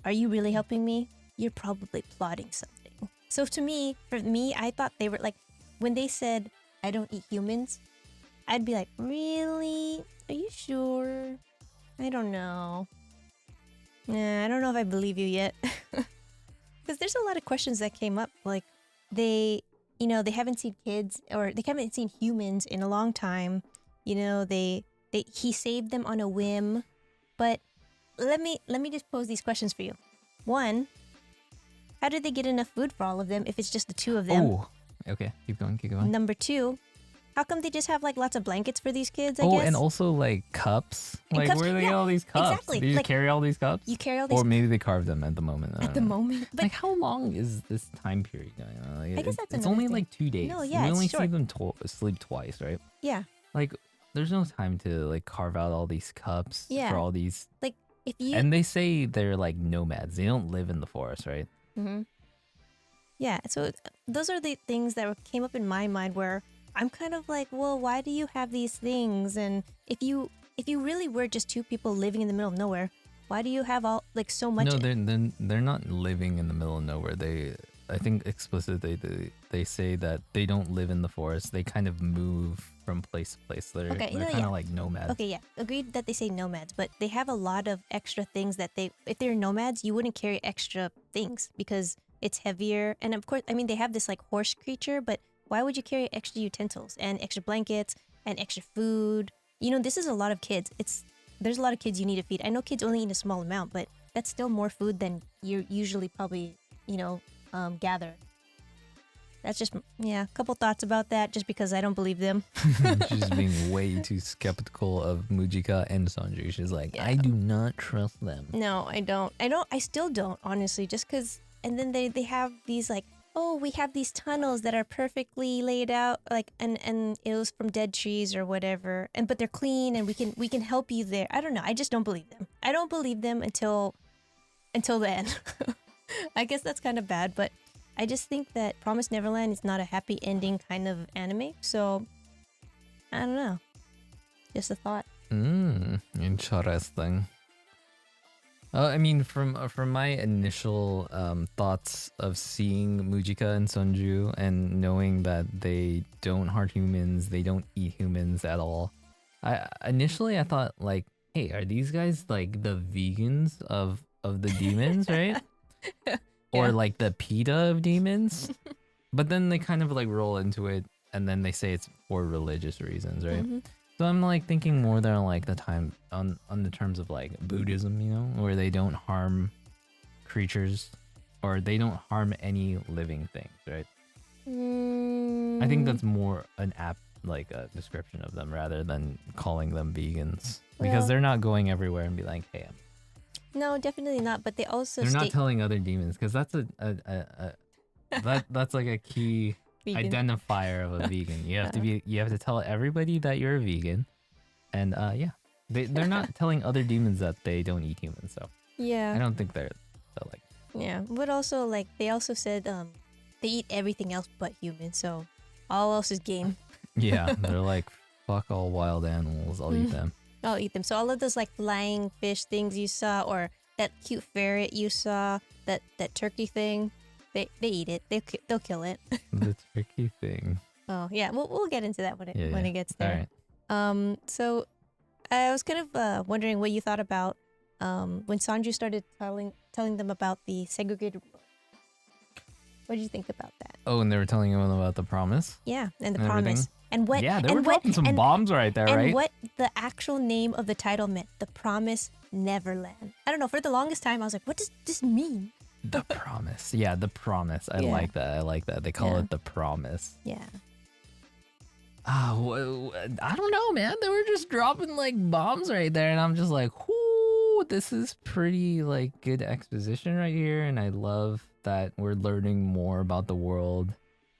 "Are you really helping me? You're probably plotting something." So for me, I thought they were like, when they said I don't eat humans, I'd be like, "Really? Are you sure? I don't know. Nah, I don't know if I believe you yet." Because there's a lot of questions that came up, like they haven't seen kids or they haven't seen humans in a long time. He saved them on a whim, but let me just pose these questions for you. One, how did they get enough food for all of them if it's just the two of them? Oh, okay. Keep going. Number two, how come they just have like lots of blankets for these kids? I Oh, guess. and also like cups. And Like cups, where do they get yeah, all these cups? exactly. Do you Like, carry all these cups? You carry all these Or maybe they carve them at the moment. I at don't the know. moment, but Like how long is this time period going on? Like, I guess that's it's another only thing. like 2 days. No, yeah, we it's only see short. them sleep twice, right? yeah, Like there's no time to like carve out all these cups Yeah. for all these. like if you And they say they're like nomads. They don't live in the forest, right? hmm Yeah, so those are the things that came up in my mind where I'm kind of like, well, why do you have these things? And if you really were just two people living in the middle of nowhere, why do you have all like so much? No, they're not living in the middle of nowhere. I think explicitly they say that they don't live in the forest. They kind of move from place to place. They're Okay, kind of yeah. like nomads. Okay, yeah, agreed that they say nomads, but they have a lot of extra things that if they're nomads, you wouldn't carry extra things because it's heavier. And of course, I mean, they have this like horse creature, but why would you carry extra utensils and extra blankets and extra food? This is a lot of kids. There's a lot of kids you need to feed. I know kids only eat a small amount, but that's still more food than you usually probably, gather. That's just, a couple thoughts about that just because I don't believe them. She's being way too skeptical of Mujika and Sanju. She's like, Yeah. I do not trust them. No, I don't. I still don't, honestly, just because. And then they have these like, oh, we have these tunnels that are perfectly laid out, like, and it was from dead trees or whatever, but they're clean and we can help you there. I don't know. I just don't believe them. I don't believe them until the end. I guess that's kind of bad, but I just think that Promised Neverland is not a happy ending kind of anime. So I don't know. Just a thought. Interesting. I mean, from my initial thoughts of seeing Mujika and Sunju and knowing that they don't harm humans, they don't eat humans at all. I thought like, hey, are these guys like the vegans of the demons, right? Or Yeah. like the PETA of demons? But then they kind of like roll into it, and then they say it's for religious reasons, right? Mhm. So I'm like thinking more than like the time on the terms of like Buddhism, where they don't harm creatures or they don't harm any living things, right? I think that's more an apt like a description of them rather than calling them vegans because Well- they're not going everywhere and be like, hey, No, definitely not. But they also they're not state telling other demons because that's that's like a key vegan. identifier of a vegan. You have to tell everybody that you're a vegan, And yeah, they're not telling other demons that they don't eat humans. So Yeah. I don't think they're like. Yeah, but also like they also said they eat everything else but humans, so all else is game. Yeah, they're like, fuck all wild animals. I'll eat them. I'll eat them. So all of those like flying fish things you saw, or that cute ferret you saw, that turkey thing, they eat it. They'll kill it. The tricky thing. Oh yeah, we'll get into that when it gets All there. right. So I was kind of wondering what you thought about when Sanju started telling them about the segregated world. What did you think about that? Oh, and they were telling him about the promise. Yeah, and the And promise. everything. And what? Yeah, they and were dropping some bombs right there, and right? what the actual name of the title meant. The Promise Neverland. I don't know. For the longest time, I was like, what does this mean? The promise. Yeah, the promise. I Yeah. like that. I like that. They call Yeah. it the promise. Yeah. Oh, I don't know, man. They were just dropping like bombs right there, and I'm just like, whoo, this is pretty like good exposition right here, and I love that we're learning more about the world.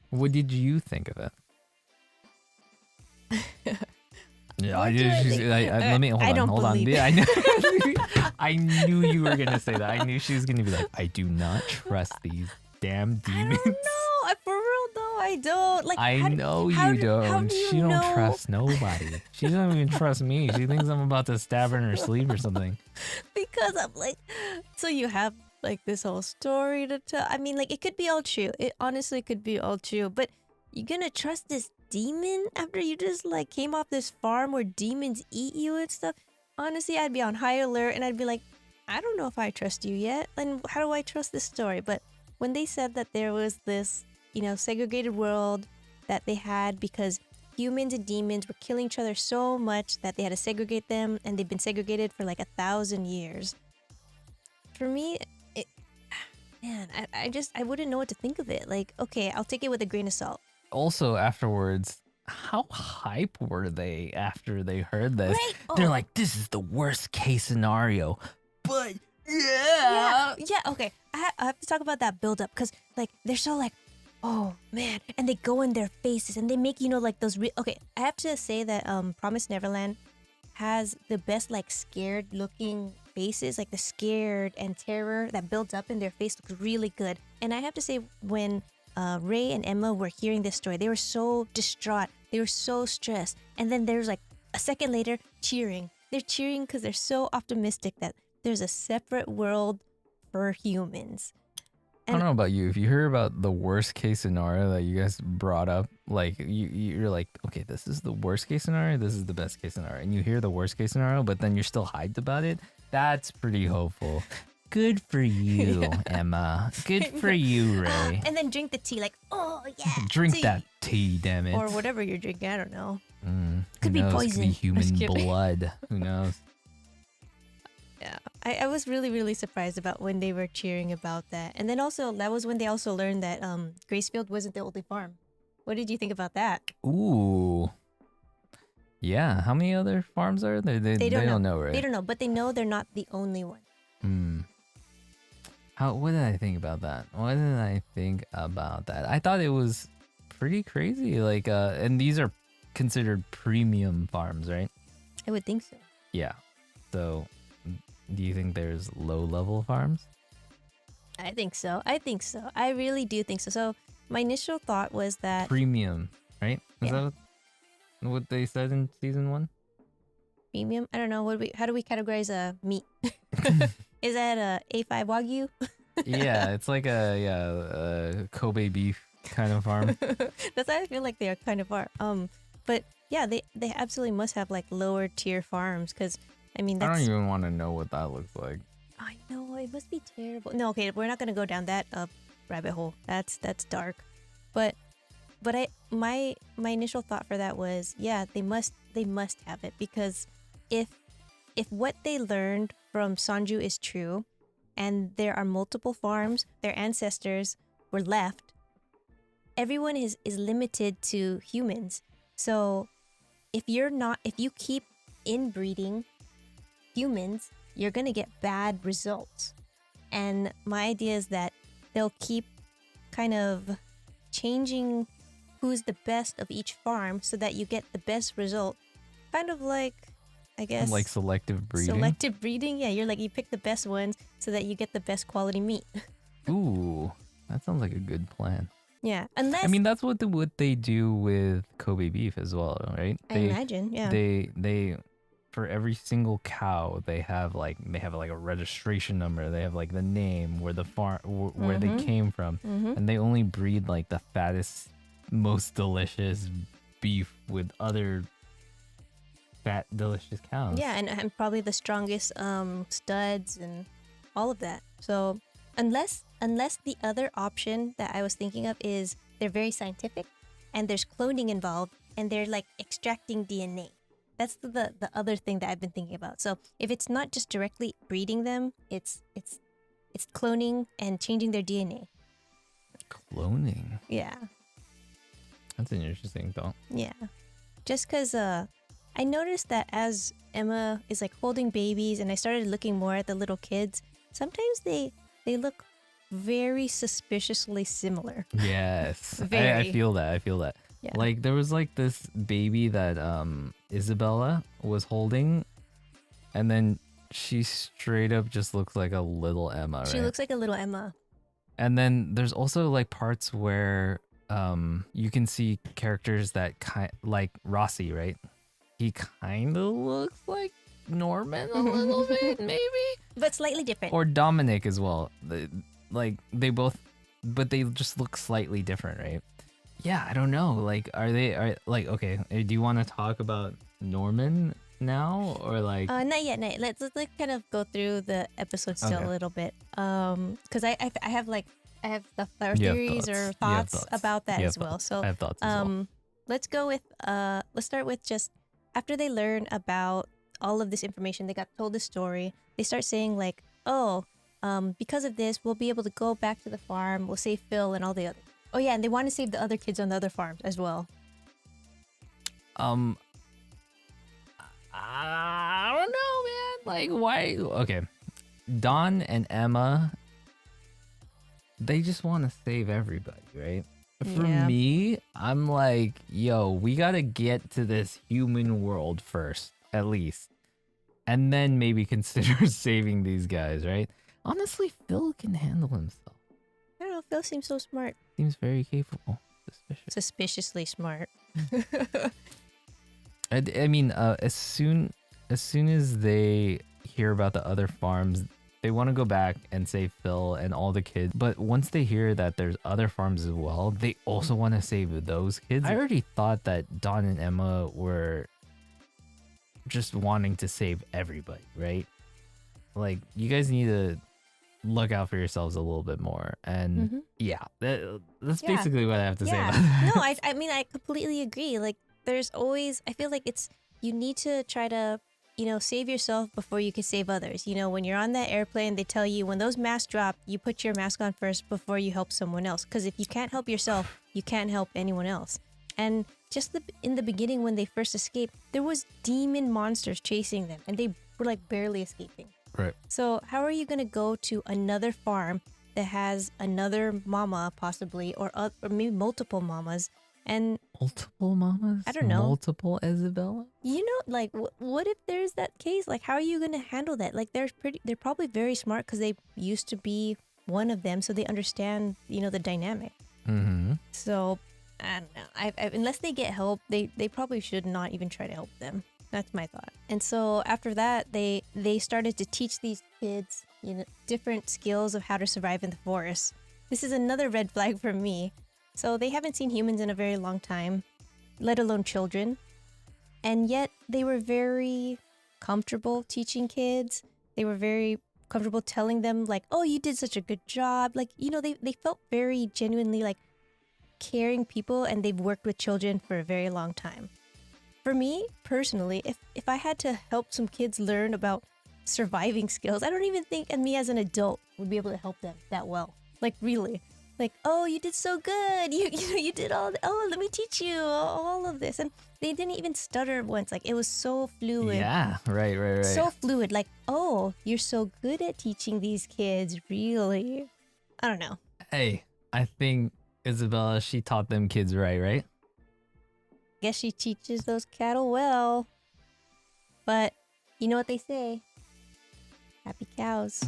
What did you think of it? Yeah, What do I think? let me hold I on, don't hold on. believe Yeah, I knew, I knew you were gonna say that. I knew she was gonna be like, I do not trust these damn I demons. don't know. For real though, I don't. Like, I know how you do- how don't. do you She don't know? trust nobody. She doesn't even trust me. She thinks I'm about to stab her in her sleep or something. Because I'm like, so you have like this whole story to tell. I mean, like it could be all true. It honestly could be all true. But you gonna trust this demon after you just like came off this farm where demons eat you and stuff? Honestly, I'd be on high alert and I'd be like, I don't know if I trust you yet. And how do I trust this story? But when they said that there was this, segregated world that they had because humans and demons were killing each other so much that they had to segregate them, and they've been segregated for like 1,000 years. For me, I wouldn't know what to think of it. Like, okay, I'll take it with a grain of salt. Also, afterwards, how hype were they after they heard this? Right? Oh. They're like, this is the worst case scenario. But yeah. Yeah, okay. I have to talk about that build up because like they're so like, oh man, and they go in their faces and they make like those okay, I have to say that Promise Neverland has the best like scared looking faces, like the scared and terror that builds up in their face looks really good. And I have to say when Ray and Emma were hearing this story, they were so distraught, they were so stressed, and then there's like a second later cheering. They're cheering because they're so optimistic that there's a separate world for humans. I don't know about you. If you hear about the worst case scenario that you guys brought up, like you're like, okay, this is the worst case scenario, this is the best case scenario, and you hear the worst case scenario, but then you're still hyped about it. That's pretty hopeful. Good for you, Emma. Good for you, Ray. And then drink the tea, like, oh yeah, Drink tea. that tea, damn it. Or whatever you're drinking. I don't know. Could be Could poison. be Just human kidding. blood. Who knows? Yeah, I was really, really surprised about when they were cheering about that. And then also, that was when they also learned that Gracefield wasn't the only farm. What did you think about that? Ooh. Yeah. How many other farms are there? They don't know, right? They don't know, but they know they're not the only one. What did I think about that? I thought it was pretty crazy. Like, and these are considered premium farms, right? I would think so. Yeah. So, do you think there's low-level farms? I think so. I really do think so. So my initial thought was that Premium, right? Is Yeah. that what they said in season 1? premium. I don't know. How do we categorize meat? Is that a A5 Wagyu? Yeah, it's like a Kobe beef kind of farm. That's how I feel like they are kind of are. But yeah, they absolutely must have like lower tier farms because I mean I that's. don't even want to know what that looks like. I know it must be terrible. No, okay, we're not gonna go down that rabbit hole. That's dark. But my initial thought for that was yeah, they must have it because if what they learned from Sanju is true, and there are multiple farms, their ancestors were left. Everyone is limited to humans. So if you keep inbreeding humans, you're gonna get bad results. And my idea is that they'll keep kind of changing who's the best of each farm so that you get the best result. Kind of like I guess. Like selective breeding. Selective breeding? Yeah, you're like, you pick the best ones so that you get the best quality meat. Ooh, that sounds like a good plan. Yeah, unless... I mean, that's what they do with Kobe beef as well, right? I imagine, yeah. They for every single cow, they have like a registration number. They have like the name, where the farm, where they came from, and they only breed like the fattest, most delicious beef with other fat, delicious cows. Yeah, and probably the strongest studs and all of that. So unless the other option that I was thinking of is they're very scientific and there's cloning involved and they're like extracting DNA. That's the other thing that I've been thinking about. So if it's not just directly breeding them, it's cloning and changing their DNA. Cloning. Yeah. That's an interesting thought. Yeah. Just because I noticed that as Emma is like holding babies and I started looking more at the little kids, sometimes they look very suspiciously similar. Yes. Very. I feel that. Yeah. Like there was like this baby that Isabella was holding, and then she straight up just looks like a little Emma, right? She looks like a little Emma. And then there's also like parts where you can see characters that like Rossi, right? He kind of looks like Norman a little bit, maybe, but slightly different. Or Dominic as well. They both, but they just look slightly different, right? Yeah, I don't know. Like, are like, okay? Do you want to talk about Norman now, or like? Not yet. Let's like kind of go through the episode still a little bit. Because I have theories or thoughts about that as well. So I have thoughts as well. Let's go with let's start with just after they learn about all of this information, they got told the story. They start saying like, oh, because of this, we'll be able to go back to the farm. We'll save Phil and all the other. Oh yeah, and they want to save the other kids on the other farms as well. I don't know, man. Like, why? Okay, Don and Emma, they just want to save everybody, right? For me, I'm like, yo, we gotta get to this human world first, at least, and then maybe consider saving these guys, right? Honestly, Phil can handle himself. I don't know. Phil seems so smart. Seems very capable. Suspiciously smart. I mean, as soon as they hear about the other farms, they want to go back and save Phil and all the kids. But once they hear that there's other farms as well, they also want to save those kids. I already thought that Don and Emma were just wanting to save everybody, right? Like, you guys need to look out for yourselves a little bit more. And that's basically what I have to say about that. No, I mean, I completely agree. Like, there's always, I feel like you need to try to, save yourself before you can save others. When you're on that airplane, they tell you when those masks drop, you put your mask on first before you help someone else. Because if you can't help yourself, you can't help anyone else. And just in the beginning, when they first escaped, there was demon monsters chasing them, and they were like barely escaping. Right. So how are you going to go to another farm that has another mama possibly, or maybe multiple mamas? And multiple mamas? I don't know. Multiple Isabella? Like, what if there's that case? Like, how are you going to handle that? Like, they're probably very smart because they used to be one of them, so they understand, the dynamic. Mm-hmm. So, I don't know. Unless they get help, they probably should not even try to help them. That's my thought. And so after that, they started to teach these kids, different skills of how to survive in the forest. This is another red flag for me. So they haven't seen humans in a very long time, let alone children. And yet they were very comfortable teaching kids. They were very comfortable telling them like, oh, you did such a good job. Like, they felt very genuinely like caring people, and they've worked with children for a very long time. For me, personally, if I had to help some kids learn about surviving skills, I don't even think me as an adult would be able to help them that well. Like, really. Like, oh, you did so good. You did let me teach you all of this. And they didn't even stutter once. Like, it was so fluid. Yeah, right. So fluid. Like, oh, you're so good at teaching these kids, really? I don't know. Hey, I think Isabella, she taught them kids right? Guess she teaches those cattle well. But You know what they say? Happy cows.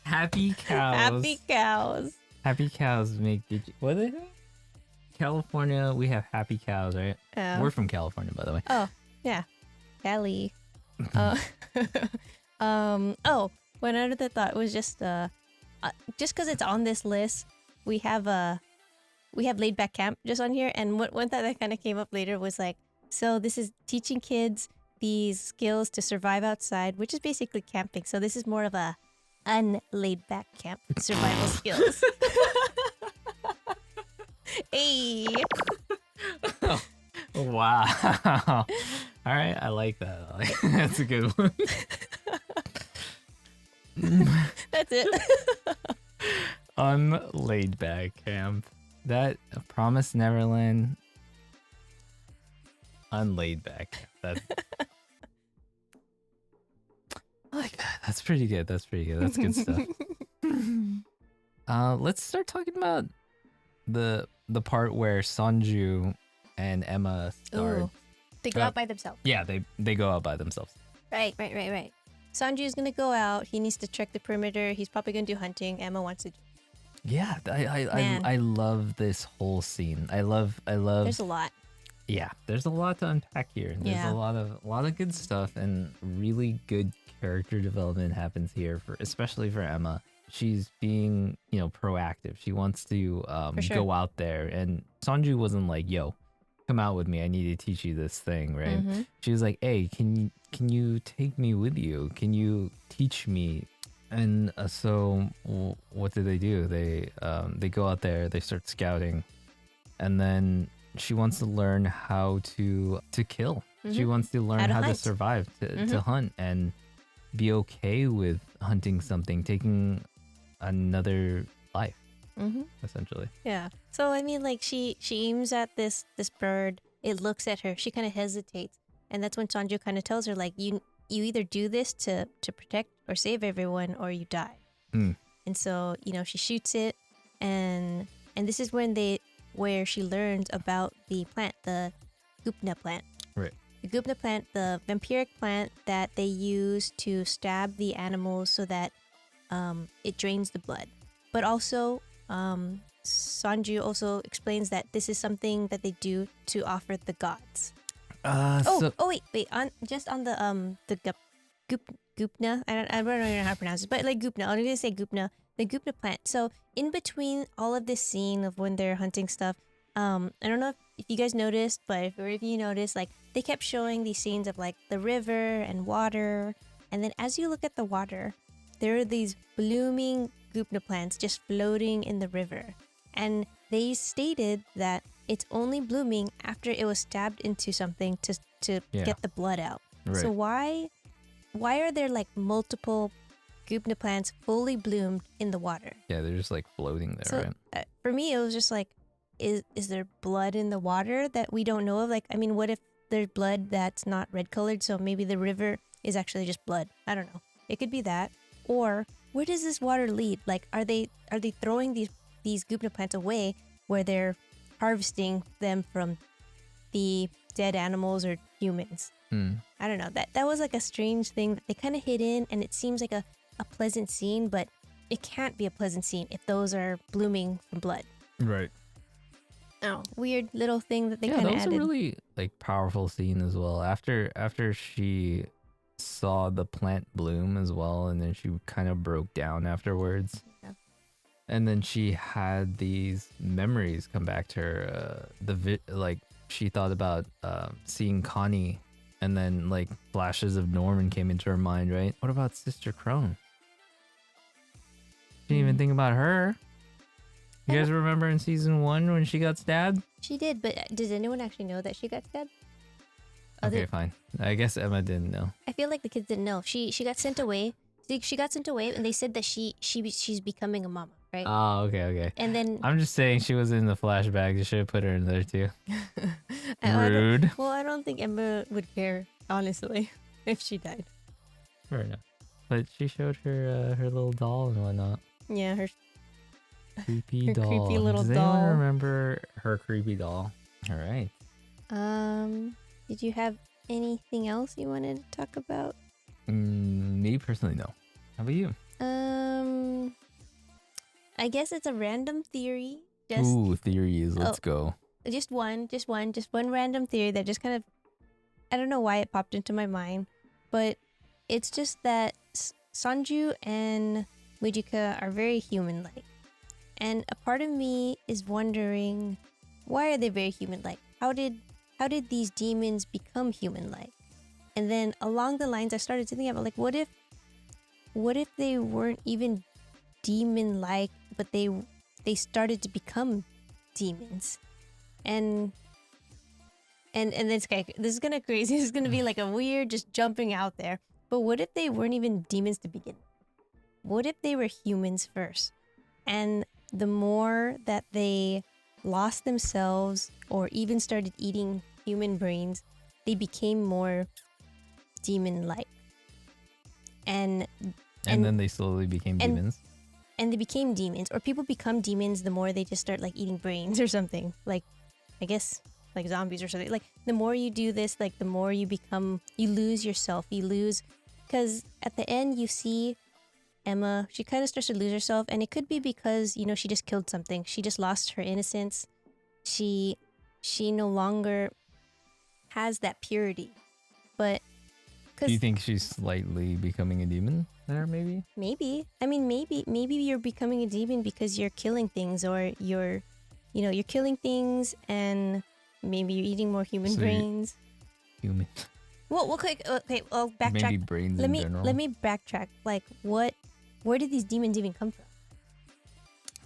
Happy cows. Happy cows. Happy cows make good. What are they? California, we have happy cows, right? Oh. We're from California, by the way. Oh, yeah. Cali. Oh, one other thought was just because it's on this list, we have Laidback Camp just on here, and one thought that kind of came up later was like, so this is teaching kids these skills to survive outside, which is basically camping. So this is more of a unlaid-back camp survival skills. Hey. Wow. All right, I like that. That's a good one. That's it. Unlaid back camp. That Promised Neverland. Unlaid back camp. That's I like that. That's pretty good. That's good stuff. Let's start talking about the part where Sanju and Emma start. Ooh. They go out by themselves. Yeah, they go out by themselves. Right. Sanju's gonna go out. He needs to check the perimeter. He's probably gonna do hunting. Emma wants to. Yeah, I love this whole scene. I love. There's a lot. Yeah, there's a lot to unpack here. There's Yeah. a lot of good stuff, and really good character development happens here especially for Emma. She's being, proactive. She wants to sure. go out there, and Sanju wasn't like, "Yo, come out with me. I need to teach you this thing," right? Mm-hmm. She was like, "Hey, can you take me with you? Can you teach me?" And so what do? They go out there, they start scouting, and then she wants to learn how to kill. Mm-hmm. She wants to learn how to hunt. survive, to hunt, and be okay with hunting something, taking another life, Mm-hmm. essentially. Yeah. So I mean, like she aims at this bird. It looks at her. She kind of hesitates, and that's when Sanju kind of tells her, like, you either do this to protect or save everyone, or you die. Mm. And so she shoots it, and this is where she learns about the plant, the Gupna plant. Right. The Gupna plant, the vampiric plant that they use to stab the animals so that it drains the blood. But also, Sanju also explains that this is something that they do to offer the gods. Wait. On the Gupna. I don't know how to pronounce it, but like Gupna. I'm gonna say Gupna. The Gupna plant. So in between all of this scene of when they're hunting stuff, I don't know if you guys noticed, but if you noticed, like they kept showing these scenes of like the river and water, and then as you look at the water, there are these blooming Gupna plants just floating in the river, and they stated that it's only blooming after it was stabbed into something to get the blood out. Right. So why are there like multiple Gupna plants fully bloomed in the water? Yeah, they're just like floating there, So right? For me, it was just like, is there blood in the water that we don't know of? Like, I mean, what if there's blood that's not red colored? So maybe the river is actually just blood. I don't know. It could be that. Or where does this water lead? Like, are they throwing these Gupna plants away where they're harvesting them from the dead animals or humans? I don't know. That was like a strange thing that they kind of hid in, and it seems like a pleasant scene, but it can't be a pleasant scene if those are blooming from blood. Right. Oh, weird little thing that they kind that of was added. a really like powerful scene as well. After she saw the plant bloom as well, and then she kind of broke down afterwards. Yeah. And then she had these memories come back to her. Like she thought about seeing Connie, and then like flashes of Norman came into her mind. Right? What about Sister Crone? She didn't even think about her. You guys remember in season 1 when she got stabbed? She did, but does anyone actually know that she got stabbed? Okay, fine. I guess Emma didn't know. I feel like the kids didn't know. She got sent away. She got sent away, and they said that she's becoming a mama, right? Oh, okay. And then I'm just saying she was in the flashback. You should have put her in there too. I Rude. I don't think Emma would care, honestly, if she died. Fair enough. But she showed her little doll and whatnot. Yeah, her Creepy doll. creepy little Does doll. anyone remember her creepy doll? All right. Did you have Anything else you wanted to talk about? Me personally, no. How about you? I guess it's a random theory. Just Ooh, theories. Let's go. just one random theory that just kind of, I don't know why it popped into my mind, but it's just that Sanju and Mujika are very human-like, and a part of me is wondering, why are they very human-like? How did these demons become human-like? And then along the lines, I started to think about, like, what if they weren't even demon-like, but they started to become demons, and this is gonna crazy. This is gonna be like a weird, just jumping out there. But what if they weren't even demons to begin with? What if they were humans first, and the more that they lost themselves or even started eating human brains, they became more demon-like, and then they slowly became demons. and they became demons, or people become demons the more they just start like eating brains or something, like, I guess, like zombies or something. Like, the more you do this, like, the more you lose yourself, because at the end you see Emma, she kind of starts to lose herself, and it could be because, she just killed something, she just lost her innocence, she no longer has that purity. But Do you think she's slightly becoming a demon there, maybe? maybe, I mean, maybe you're becoming a demon because you're killing things, or you're killing things, and maybe you're eating more human brains. Human. Well, okay, I'll backtrack. Maybe brains in general. Let me backtrack. Like, where did these demons even come from?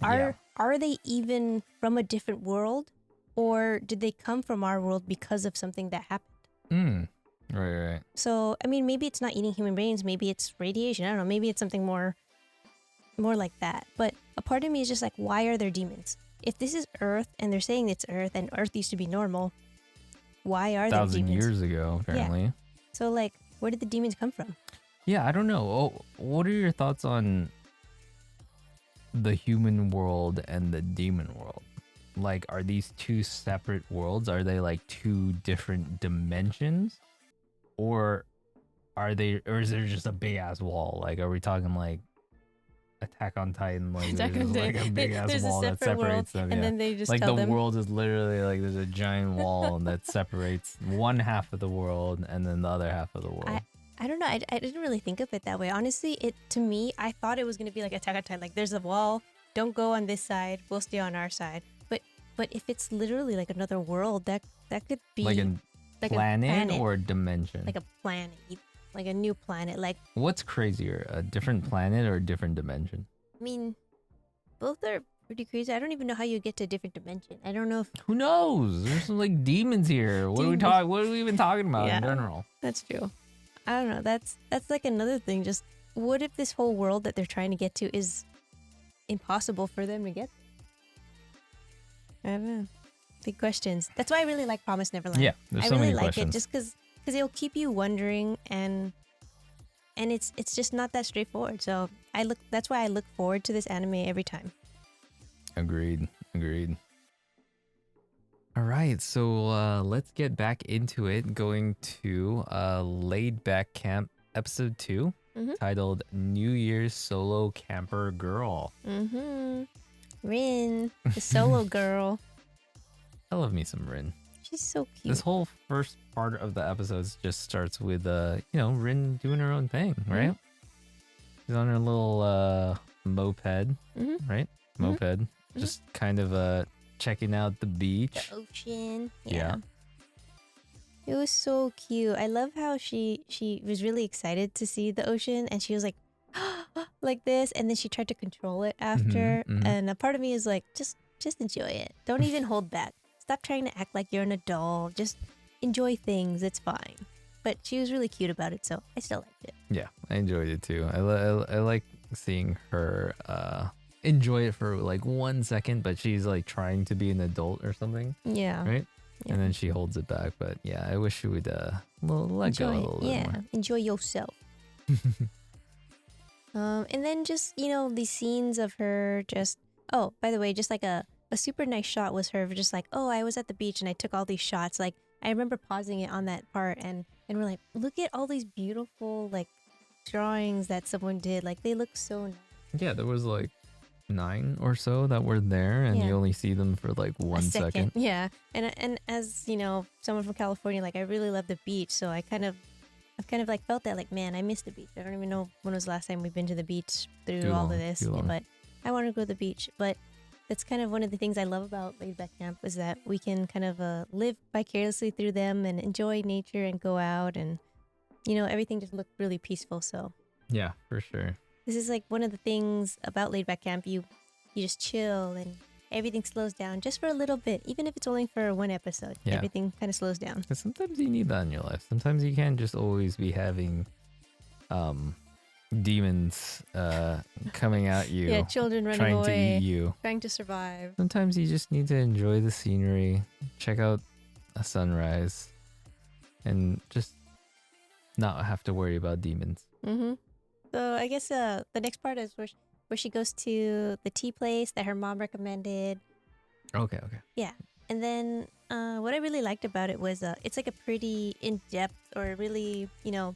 Are they even from a different world, or did they come from our world because of something that happened? Right. So, I mean, maybe it's not eating human brains. Maybe it's radiation. I don't know. Maybe it's something more like that. But a part of me is just like, why are there demons? If this is Earth, and they're saying it's Earth, and Earth used to be normal, why are there demons? 1,000 years ago, apparently. Yeah. So, like, where did the demons come from? Yeah, I don't know. Oh, what are your thoughts on the human world and the demon world? Like, are these two separate worlds? Are they like two different dimensions? Or is there just a big ass wall? Like, are we talking like Attack on Titan? Like, there's like a big ass wall that separates them. And then they just like tell the them, world is literally like there's a giant wall that separates one half of the world and then the other half of the world. I don't know. I didn't really think of it that way. Honestly, to me, I thought it was gonna be like Attack on Titan. Like, there's a wall. Don't go on this side. We'll stay on our side. But if it's literally like another world, that could be like like planet or a dimension? Like a planet, like a new planet. Like, what's crazier, a different planet or a different dimension? I mean, both are pretty crazy. I don't even know how you get to a different dimension. I don't know if. Who knows? There's some like demons here. What are we even talking about in general? That's true. I don't know. That's like another thing. Just, what if this whole world that they're trying to get to is impossible for them to get? I don't know. Big questions. That's why I really like Promised Neverland. Yeah, there's so many many questions. I really like it just because it'll keep you wondering, and it's just not that straightforward. So that's why I look forward to this anime every time. Agreed. All right, so let's get back into it. Going to Laidback Camp episode 2, titled New Year's Solo Camper Girl. Rin, the solo girl. I love me some Rin. She's so cute. This whole first part of the episodes just starts with Rin doing her own thing, right? She's on her little moped, right? Moped. Just kind of checking out the beach. The ocean. Yeah. It was so cute. I love how she was really excited to see the ocean, and she was like like this, and then she tried to control it after. And a part of me is like, just enjoy it. Don't even hold back. Stop trying to act like you're an adult. Just enjoy things. It's fine. But she was really cute about it, so I still liked it. Yeah, I enjoyed it too. I like seeing her enjoy it for like 1 second, but she's like trying to be an adult or something. Yeah. Right? Yeah. And then she holds it back. But yeah, I wish she would let go a little bit more. Enjoy yourself. And then just, these scenes of her just... Oh, by the way, just like a super nice shot was her just like, oh, I was at the beach and I took all these shots. Like, I remember pausing it on that part, and we're like, look at all these beautiful like drawings that someone did. Like they look so nice. Yeah, there was like 9 or so that were there, and Yeah. you only see them for like A 1 second. Yeah. And as you know, someone from California, like I really love the beach, so I've kind of like felt that like, man, I miss the beach. I don't even know when was the last time we've been to the beach through Too all long, of this, too long. but I want to go to the beach. But that's kind of one of the things I love about Laidback Camp is that we can kind of live vicariously through them and enjoy nature and go out, and you know, everything just looked really peaceful. So Yeah, for sure. this is like one of the things about Laidback Camp. You just chill and everything slows down just for a little bit, even if it's only for one episode. Yeah. Everything kind of slows down. 'Cause sometimes you need that in your life. Sometimes you can't just always be having demons coming at you, Yeah, children running trying away, to eat you. trying to survive. Sometimes you just need to enjoy the scenery, check out a sunrise, and just not have to worry about demons. Mm-hmm. So I guess the next part is where she goes to the tea place that her mom recommended. Okay. Yeah. And then what I really liked about it was it's like a pretty in-depth or really, you know,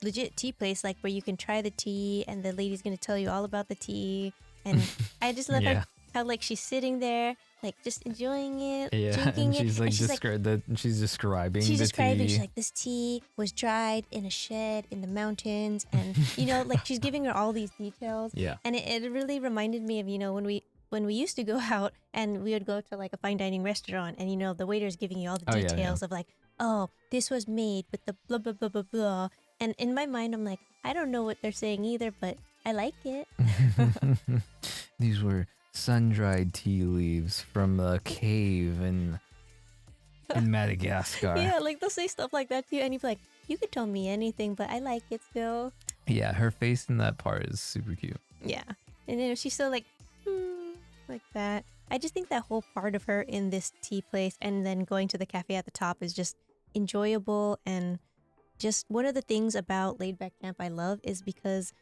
legit tea place, like where you can try the tea and the lady's going to tell you all about the tea. And I just love Yeah. how like she's sitting there, like just enjoying it, Yeah, drinking and it. she's like and she's she's describing she's the describing, tea. she's like, this tea was dried in a shed in the mountains. And, you know, like she's giving her all these details. Yeah. And it really reminded me of, you know, when we used to go out and we would go to like a fine dining restaurant and, you know, the waiter's giving you all the Oh, yeah, details of like, oh, this was made with the blah, blah, blah, blah, blah. And in my mind, I'm like, I don't know what they're saying either, but I like it. These were sun-dried tea leaves from a cave in Madagascar. Yeah, like they'll say stuff like that to you and you'd be like, you could tell me anything, but I like it still. Yeah, her face in that part is super cute. Yeah. And then she's so like, like that. I just think that whole part of her in this tea place and then going to the cafe at the top is just enjoyable. And just one of the things about Laidback Camp I love is because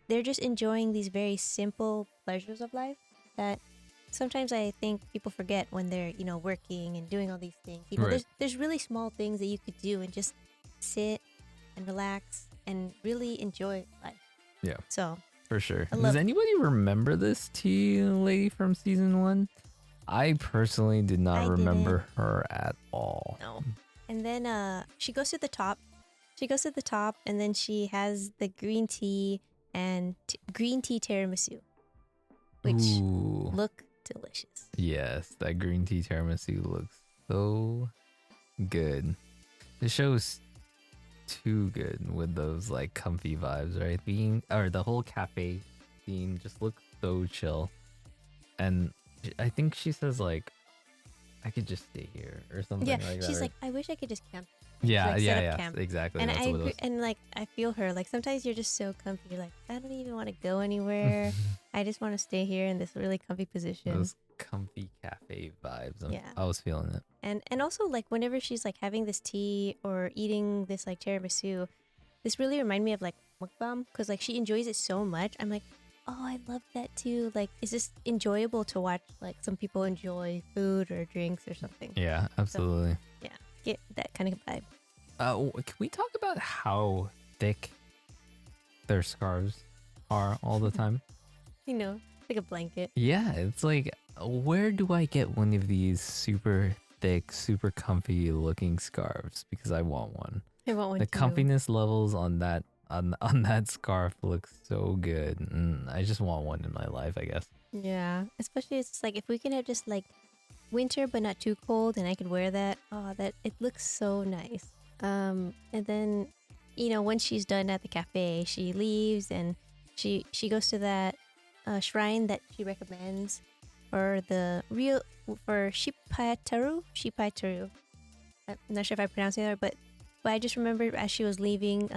they're just enjoying these very simple pleasures of life that sometimes I think people forget when they're, you know, working and doing all these things. You know, Right. there's really small things that you could do and just sit and relax and really enjoy life. Yeah. So For sure. I Does love- anybody remember this tea lady from season 1? I personally did not I remember her at all. no. And then she goes to the top. She goes to the top and then she has the green tea and green tea tiramisu, which Ooh. look delicious. Yes, that green tea tiramisu looks so good. The show's too good with those like comfy vibes, right? The whole cafe theme just looks so chill. And I think she says like, I could just stay here or something Yeah, like that. she's right? like, I wish I could just camp. yeah, like, set yeah, up yeah, camp. exactly. And That's I what it agree, was. and like I feel her. Like sometimes you're just so comfy. You're like, I don't even want to go anywhere. I just want to stay here in this really comfy position. Those comfy cafe vibes. Yeah. I was feeling it. And also like whenever she's like having this tea or eating this like tiramisu, this really reminded me of like mukbang because like she enjoys it so much. I'm like, oh, I love that too. Like, it's just enjoyable to watch like some people enjoy food or drinks or something. Yeah, absolutely. Yeah, get that kind of vibe. Can we talk about how thick their scarves are all the time? You know, like a blanket. Yeah, it's like, where do I get one of these super thick, super comfy looking scarves? Because I want one. I want one The too. comfiness levels on that that scarf looks so good. I just want one in my life, I guess. Yeah, especially it's like if we can have just like winter but not too cold, and I could wear that. Oh, that it looks so nice. And then, you know, once she's done at the cafe, she leaves and she goes to that shrine that she recommends for Shipataru. I'm not sure if I pronounced it right, but I just remember as she was leaving,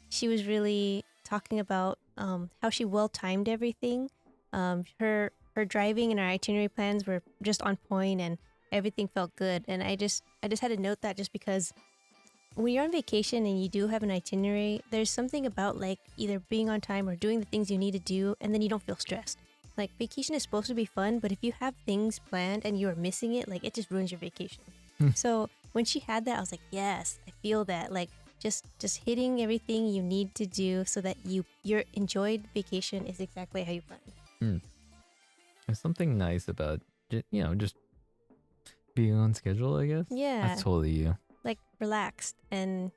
she was really talking about how she well timed everything. Her driving and her itinerary plans were just on point and everything felt good. And I just had to note that just because when you're on vacation and you do have an itinerary, there's something about like either being on time or doing the things you need to do, and then you don't feel stressed. Like vacation is supposed to be fun, but if you have things planned and you are missing it, like it just ruins your vacation. So when she had that, I was like, yes, I feel that. Like just hitting everything you need to do so that your enjoyed vacation is exactly how you planned. There's something nice about just being on schedule, I guess. Yeah. That's totally you. Like relaxed and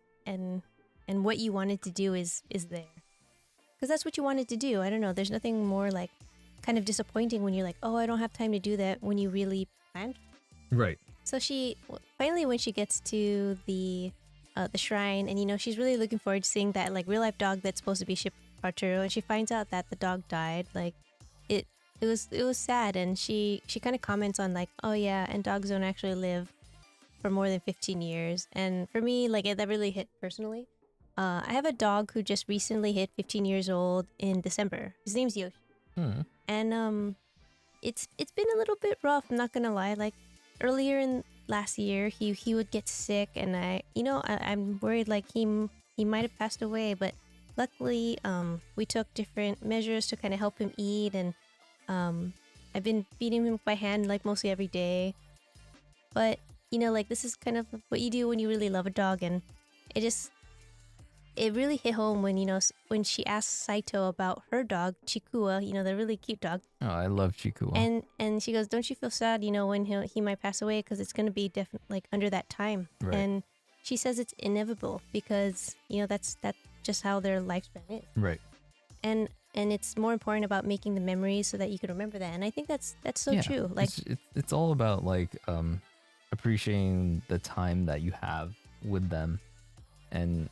what you wanted to do is there. Because that's what you wanted to do. I don't know. There's nothing more like kind of disappointing when you're like, oh, I don't have time to do that when you really planned. Right. So she finally, when she gets to the shrine, and she's really looking forward to seeing that like real life dog that's supposed to be Shipachiro, and she finds out that the dog died. Like it was sad, and she kind of comments on like, oh yeah, and dogs don't actually live for more than 15 years. And for me, like that really hit personally. I have a dog who just recently hit 15 years old in December. His name's Yoshi. And it's been a little bit rough, I'm not gonna lie. Like earlier in last year, he would get sick, and I'm worried like he might have passed away. But luckily, we took different measures to kind of help him eat, and I've been feeding him by hand like mostly every day. But like this is kind of what you do when you really love a dog, and it really hit home when she asked Saito about her dog, Chikua, the really cute dog. Oh, I love Chikua. And she goes, don't you feel sad, when he might pass away, because it's going to be definitely like under that time. Right. And she says it's inevitable because, that's just how their lifespan is. Right. And it's more important about making the memories so that you can remember that. And I think that's so true. Like it's all about like appreciating the time that you have with them, and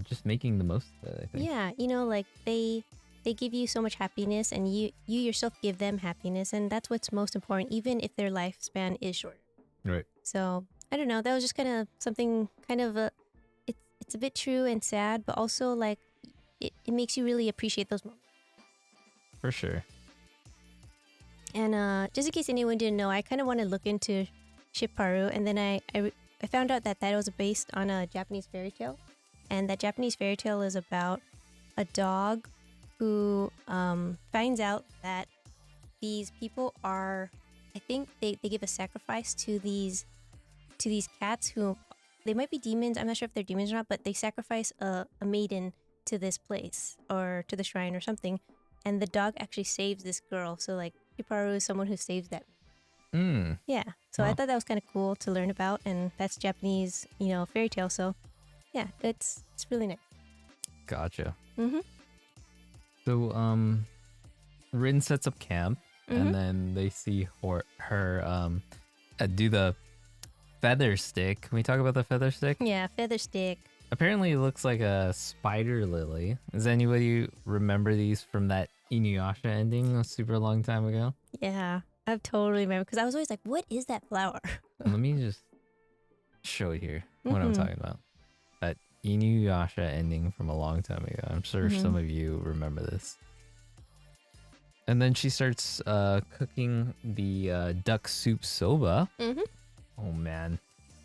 just making the most of it, I think. Yeah, like they give you so much happiness, and you yourself give them happiness, and that's what's most important, even if their lifespan is short. Right. So I don't know, that was just kind of something it's a bit true and sad, but also like it makes you really appreciate those moments. For sure. And just in case anyone didn't know, I kind of want to look into Shipparu, and then I found out that was based on a Japanese fairy tale. And that Japanese fairy tale is about a dog who finds out that these people are, I think they give a sacrifice to these cats who, they might be demons. I'm not sure if they're demons or not, but they sacrifice a maiden to this place or to the shrine or something. And the dog actually saves this girl. So like Hipparu is someone who saves that. Yeah. So I thought that was kind of cool to learn about, and that's Japanese, fairy tale. So yeah, it's really nice. Gotcha. So Rin sets up camp, and then they see her do the feather stick. Can we talk about the feather stick? Yeah, feather stick. Apparently it looks like a spider lily. Does anybody remember these from that Inuyasha ending a super long time ago? Yeah, I totally remember, because I was always like, what is that flower? Let me just show you here what I'm talking about. That Inuyasha ending from a long time ago. I'm sure some of you remember this. And then she starts cooking the duck soup soba. Oh man,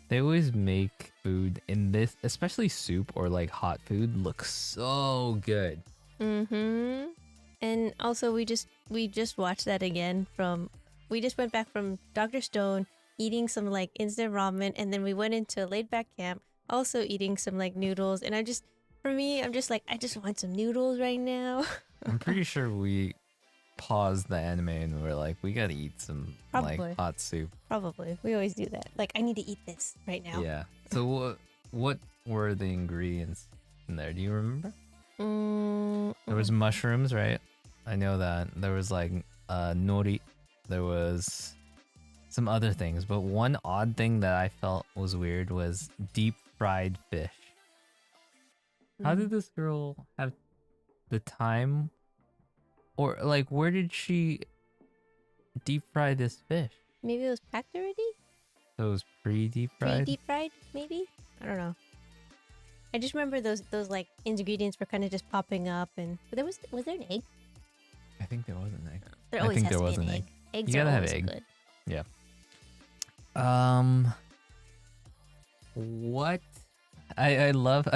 they always make food in this, especially soup or like hot food, look so good. And also we just watched that again we just went back from Dr.Stone eating some like instant ramen, and then we went into Laidback camp also eating some like noodles, and I'm just like, I just want some noodles right now. I'm pretty sure we paused the anime and we're like, we gotta eat some like hot soup. Probably. We always do that. Like, I need to eat this right now. Yeah. So what were the ingredients in there? Do you remember? There was mushrooms, right? I know that. There was like nori. There was some other things, but one odd thing that I felt was weird was deep fried fish. How did this girl have the time, or like where did she deep fry this fish? Maybe it was packed already? So it was pre-deep fried? Pre-deep fried, maybe? I don't know. I just remember those like ingredients were kind of just popping up, and but was there an egg? I think there was an egg. There always has to be an egg. Eggs you gotta are have always egg. good. Yeah. What? I love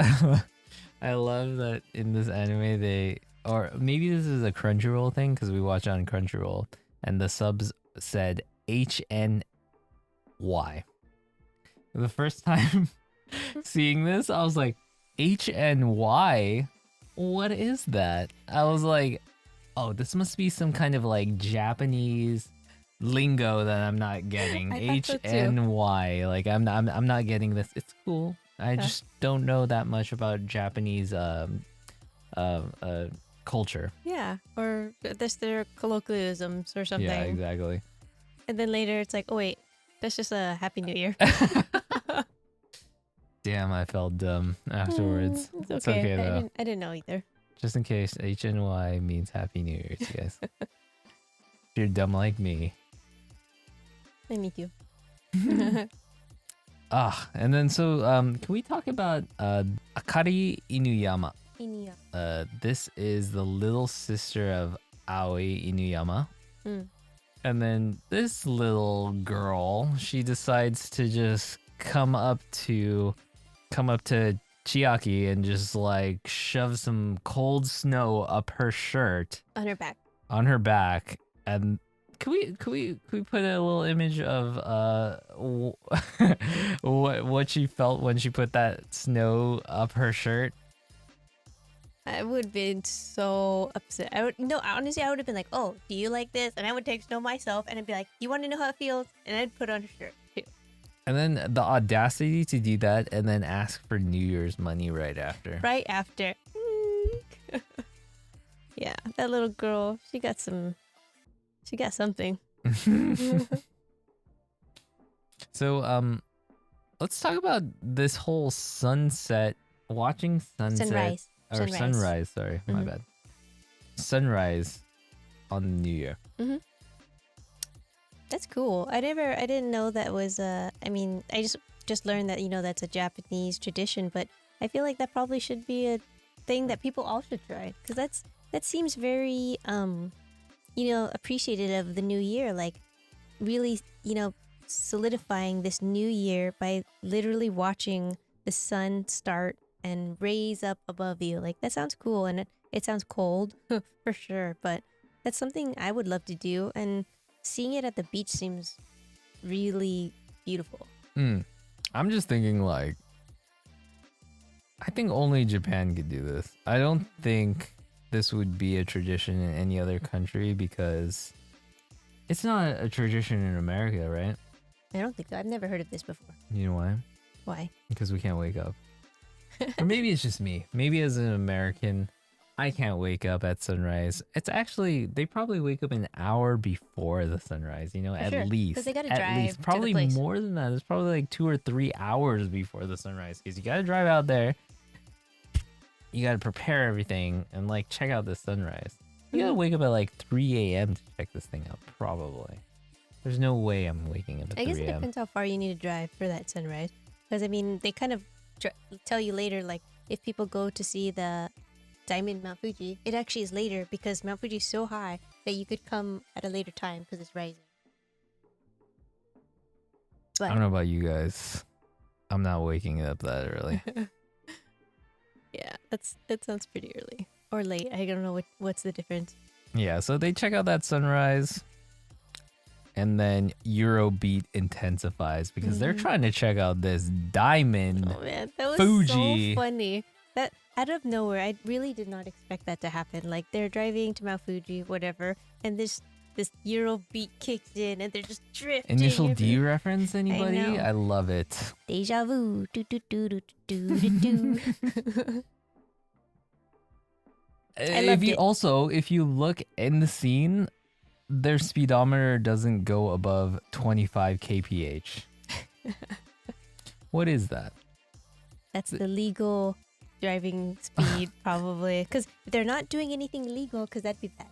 I love that in this anime or maybe this is a Crunchyroll thing because we watch on Crunchyroll and the subs said HNY, The first time seeing this, I was like, HNY? What is that? I was like, oh, this must be some kind of like Japanese lingo that I'm not getting. I thought so too. HNY. Like I'm not getting this. It's cool. I just don't know that much about Japanese culture. Yeah, or that's their colloquialisms or something. Yeah, exactly. And then later it's like, oh wait, that's just a Happy New Year. Damn, I felt dumb afterwards. It's okay though. I didn't know either. Just in case, HNY means Happy New Year's, you guys. If you're dumb like me. I need you. And then so can we talk about Akari Inuyama? This is the little sister of Aoi Inuyama. And then this little girl, she decides to just come up to Chiaki and just like shove some cold snow up her shirt On her back. And can we put a little image of what she felt when she put that snow up her shirt? I would have been so upset. Honestly, I would have been like, oh, do you like this? And I would take snow myself and I'd be like, you want to know how it feels? And I'd put on her shirt too. And then the audacity to do that and then ask for New Year's money right after. Right after. Yeah, that little girl, she got something. So, let's talk about this whole watching sunrise, sorry, my bad. Sunrise on New Year. That's cool. I didn't know that was I just learned that, that's a Japanese tradition, but I feel like that probably should be a thing that people all should try, because that seems very appreciative of the new year, like really, solidifying this new year by literally watching the sun start and raise up above you. Like, that sounds cool, and it sounds cold for sure, but that's something I would love to do, and seeing it at the beach seems really beautiful. I'm just thinking, like, I think only Japan could do this. I don't think this would be a tradition in any other country, because it's not a tradition in America, right? I don't think so. I've never heard of this before. You know why? Why? Because we can't wake up. Or maybe it's just me. Maybe as an American, I can't wake up at sunrise. It's actually, they probably wake up an hour before the sunrise, at least. Because they got to at drive least. to Probably the place. more than that. It's probably like 2 or 3 hours before the sunrise, because you got to drive out there. You got to prepare everything and like check out the sunrise. You got to wake up at like 3 a.m. to check this thing out, probably. There's no way I'm waking up at 3 a.m. I guess it depends how far you need to drive for that sunrise. Because, they kind of tell you later, like, if people go to see the Diamond Mount Fuji, it actually is later because Mount Fuji is so high that you could come at a later time because it's rising. But I don't know about you guys. I'm not waking up that early. yeah, that sounds pretty early. Or late. I don't know what's the difference. Yeah, so they check out that sunrise, and then Eurobeat intensifies because they're trying to check out this Diamond Oh man, that was Fuji. so funny. That out of nowhere, I really did not expect that to happen. Like, they're driving to Mount Fuji, whatever, and this Eurobeat kicks in, and they're just drifting. Initial D reference, anybody? know. I love it. Deja vu. Do do do do do do do. loved it. If you look in the scene, their speedometer doesn't go above 25 kph. What is that? That's the legal driving speed, probably. Because they're not doing anything illegal, because that'd be bad.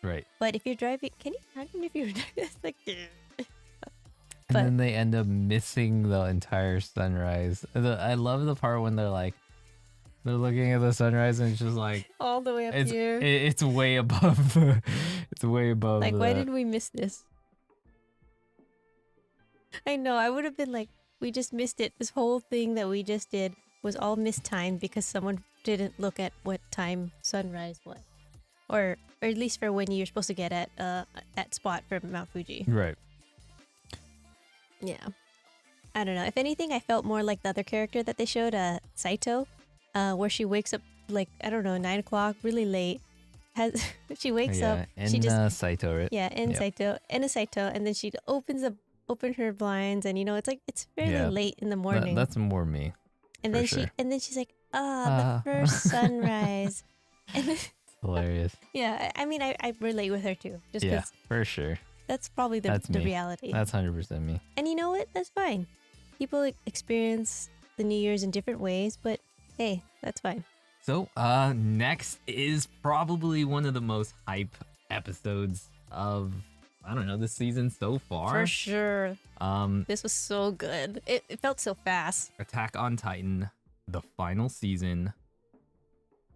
Right. But if you're driving, can you imagine if you're driving? It's like, And But- then they end up missing the entire sunrise. I love the part when they're like, they're looking at the sunrise and it's just like, all the way up it's here. it's way above the, it's way above. Like, why the- did we miss this? I know, I would have been like, we just missed it. This whole thing that we just did was all mistimed because someone didn't look at what time sunrise was. Or at least for when you're supposed to get at that spot for Mount Fuji. Right. Yeah. I don't know. If anything, I felt more like the other character that they showed, Saito, where she wakes up like, I don't know, 9 o'clock, really late. She wakes up. And she just Saito, right? Yeah, and Yep. Saito, and then she open her blinds, and it's like it's fairly Yeah. late in the morning. That's more me. and for then sure. she's like, the first sunrise. And then, Hilarious. yeah, I mean, I relate with her too, just Yeah, because for sure. that's probably That's the me. reality. That's 100% me. And you know what? That's fine. People experience the New Year's in different ways, but hey, that's fine. So, next is probably one of the most hype episodes of, I don't know, this season so far. For sure. This was so good. It felt so fast. Attack on Titan, the final season,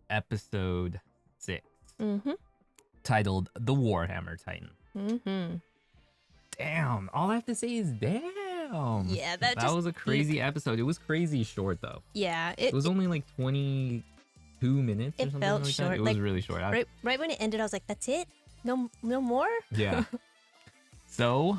episode 6, titled The Warhammer Titan. Damn, all I have to say is damn. Yeah, that was a crazy episode. It was crazy short though. Yeah, It was only like 22 minutes or It something felt like short, that. It was like, really short. right when it ended, I was like, that's it? No more? Yeah. So,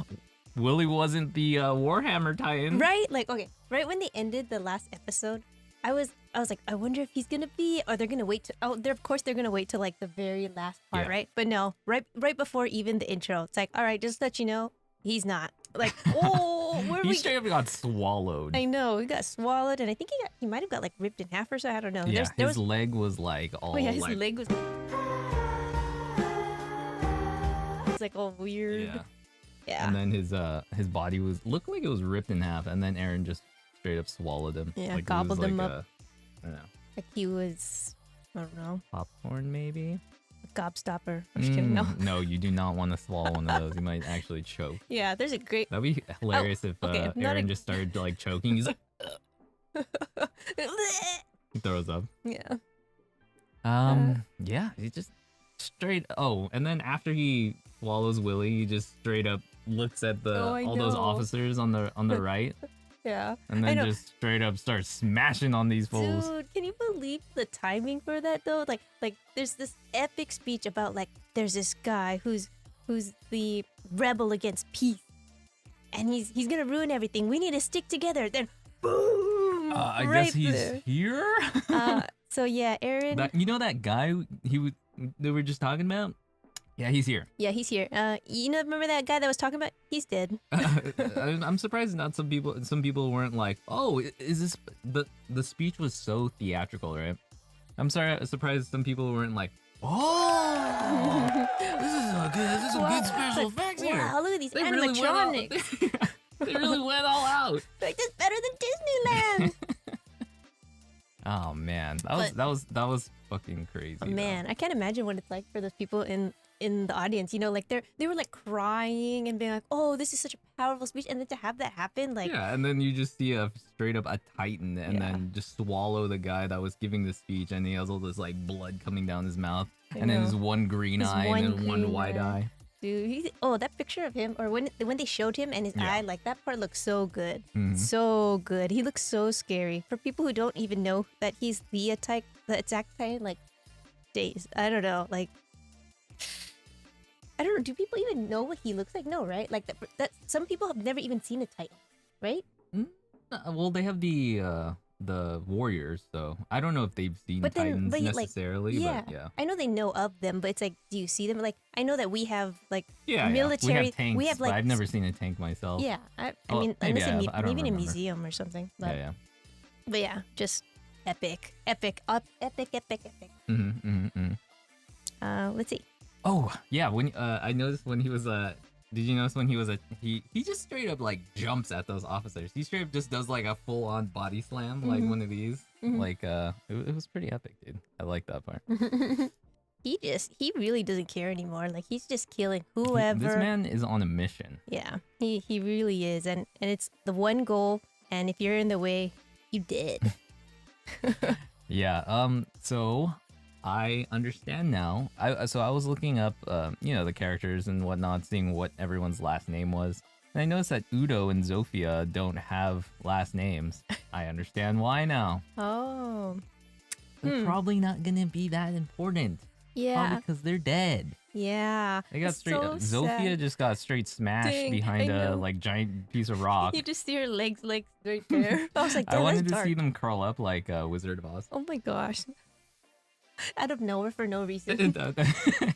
Willie wasn't the Warhammer Titan. Right? Like, okay, right when they ended the last episode, I was like, I wonder if he's gonna be, or they're gonna wait to. Of course they're gonna wait till like the very last part, Yeah. right? But no, right before even the intro, it's like, all right, just to let you know, he's not. Like, oh, where He we? straight up got swallowed. I know he got swallowed, and I think he might have got like ripped in half or so. I don't know. Yeah, There his was, leg was like all his like, leg was. It's like all weird. yeah. Yeah. And then his body looked like it was ripped in half, and then Aaron just straight up swallowed him. Yeah, like it gobbled was him like up. I don't know, Like he was, I don't know, popcorn maybe. a gobstopper. I'm just kidding. No. No, you do not want to swallow one of those. You might actually choke. Yeah, there's a great. That'd be hilarious if okay, not Aaron a- just started like choking. He's like, he throws up. Yeah. Yeah, he just straight. Oh, and then after he swallows Willie, he just straight up looks at all those know. officers on the right, Yeah. and I then know. just straight up starts smashing on these fools. Dude, can you believe the timing for that though? Like there's this epic speech about like there's this guy who's the rebel against peace, and he's gonna ruin everything. We need to stick together. Then boom! I right guess he's there. here. So yeah, Aaron. You know that guy they were just talking about? Yeah, he's here. Yeah, he's here. Remember that guy that was talking about? He's dead. I'm surprised not some people weren't like, oh, is this the speech was so theatrical, right? I'm surprised some people weren't like, oh, this is a good special effects here. Wow, look at these They really animatronics. They really went all out. Like this better than Disneyland. Oh man, that was fucking crazy. though. Man, I can't imagine what it's like for those people in the audience. Like they were like crying and being like, "Oh, this is such a powerful speech," and then to have that happen, like, Yeah, and then you just see straight up a Titan, and Yeah. then just swallow the guy that was giving the speech, and he has all this like blood coming down his mouth, I and then know. his one green His eye one and then one green white eye. eye. dude, that picture of him, or when they showed him and his Yeah. eye, like that part looks so good, Mhm. so good. He looks so scary. For people who don't even know that he's the Attack Titan, like, days. I don't know, like. I don't know. Do people even know what he looks like? No, right? Like that. Some people have never even seen a Titan, right? Well, they have the warriors, so I don't know if they've seen But then- Titans but, like, necessarily, Yeah. but yeah. I know they know of them, but it's like, do you see them? Like, I know that we have like Yeah, military. We have tanks, we have like but I've never seen a tank myself. Yeah, I Well, mean, maybe unless I have. I don't even in a remember. museum or something. But Yeah. but yeah, just epic. Let's see. Oh, yeah, when I noticed when he was did you notice when he was he just straight up like jumps at those officers. He straight up just does like a full on body slam, like one of these. Mhm. Like it was pretty epic, dude. I like that part. He really doesn't care anymore. Like he's just killing whoever. This man is on a mission. Yeah, he really is, and it's the one goal. And if you're in the way, you dead. Yeah. So I understand now. I was looking up, the characters and whatnot, seeing what everyone's last name was, and I noticed that Udo and Zofia don't have last names. I understand why now. Oh. They're probably not gonna be that important. Yeah. Probably because they're dead. Yeah. They got It's straight. so Zofia sad. just got straight smashed Dang, behind I a know. like giant piece of rock. You just see her legs like right there. I was like, I damn, that's wanted to dark. see them curl up like Wizard of Oz. Oh my gosh. Out of nowhere for no reason.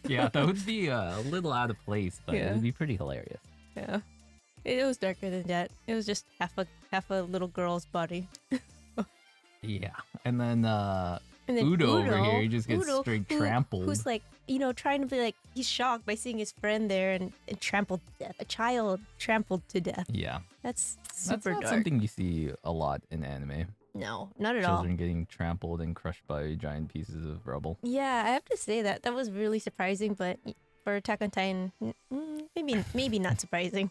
Yeah, that would be a little out of place, but it Yeah. would be pretty hilarious. Yeah. It was darker than that. It was just half a little girl's body. Yeah, and then And then Udo over here, he just gets straight trampled. Who's like, trying to be like, he's shocked by seeing his friend there and trampled to death. A child trampled to death. Yeah, That's that's super not dark. something you see a lot in anime. No, not at Children getting trampled and crushed by giant pieces of rubble. all. Yeah, I have to say that was really surprising, but for Attack on Titan, maybe not surprising.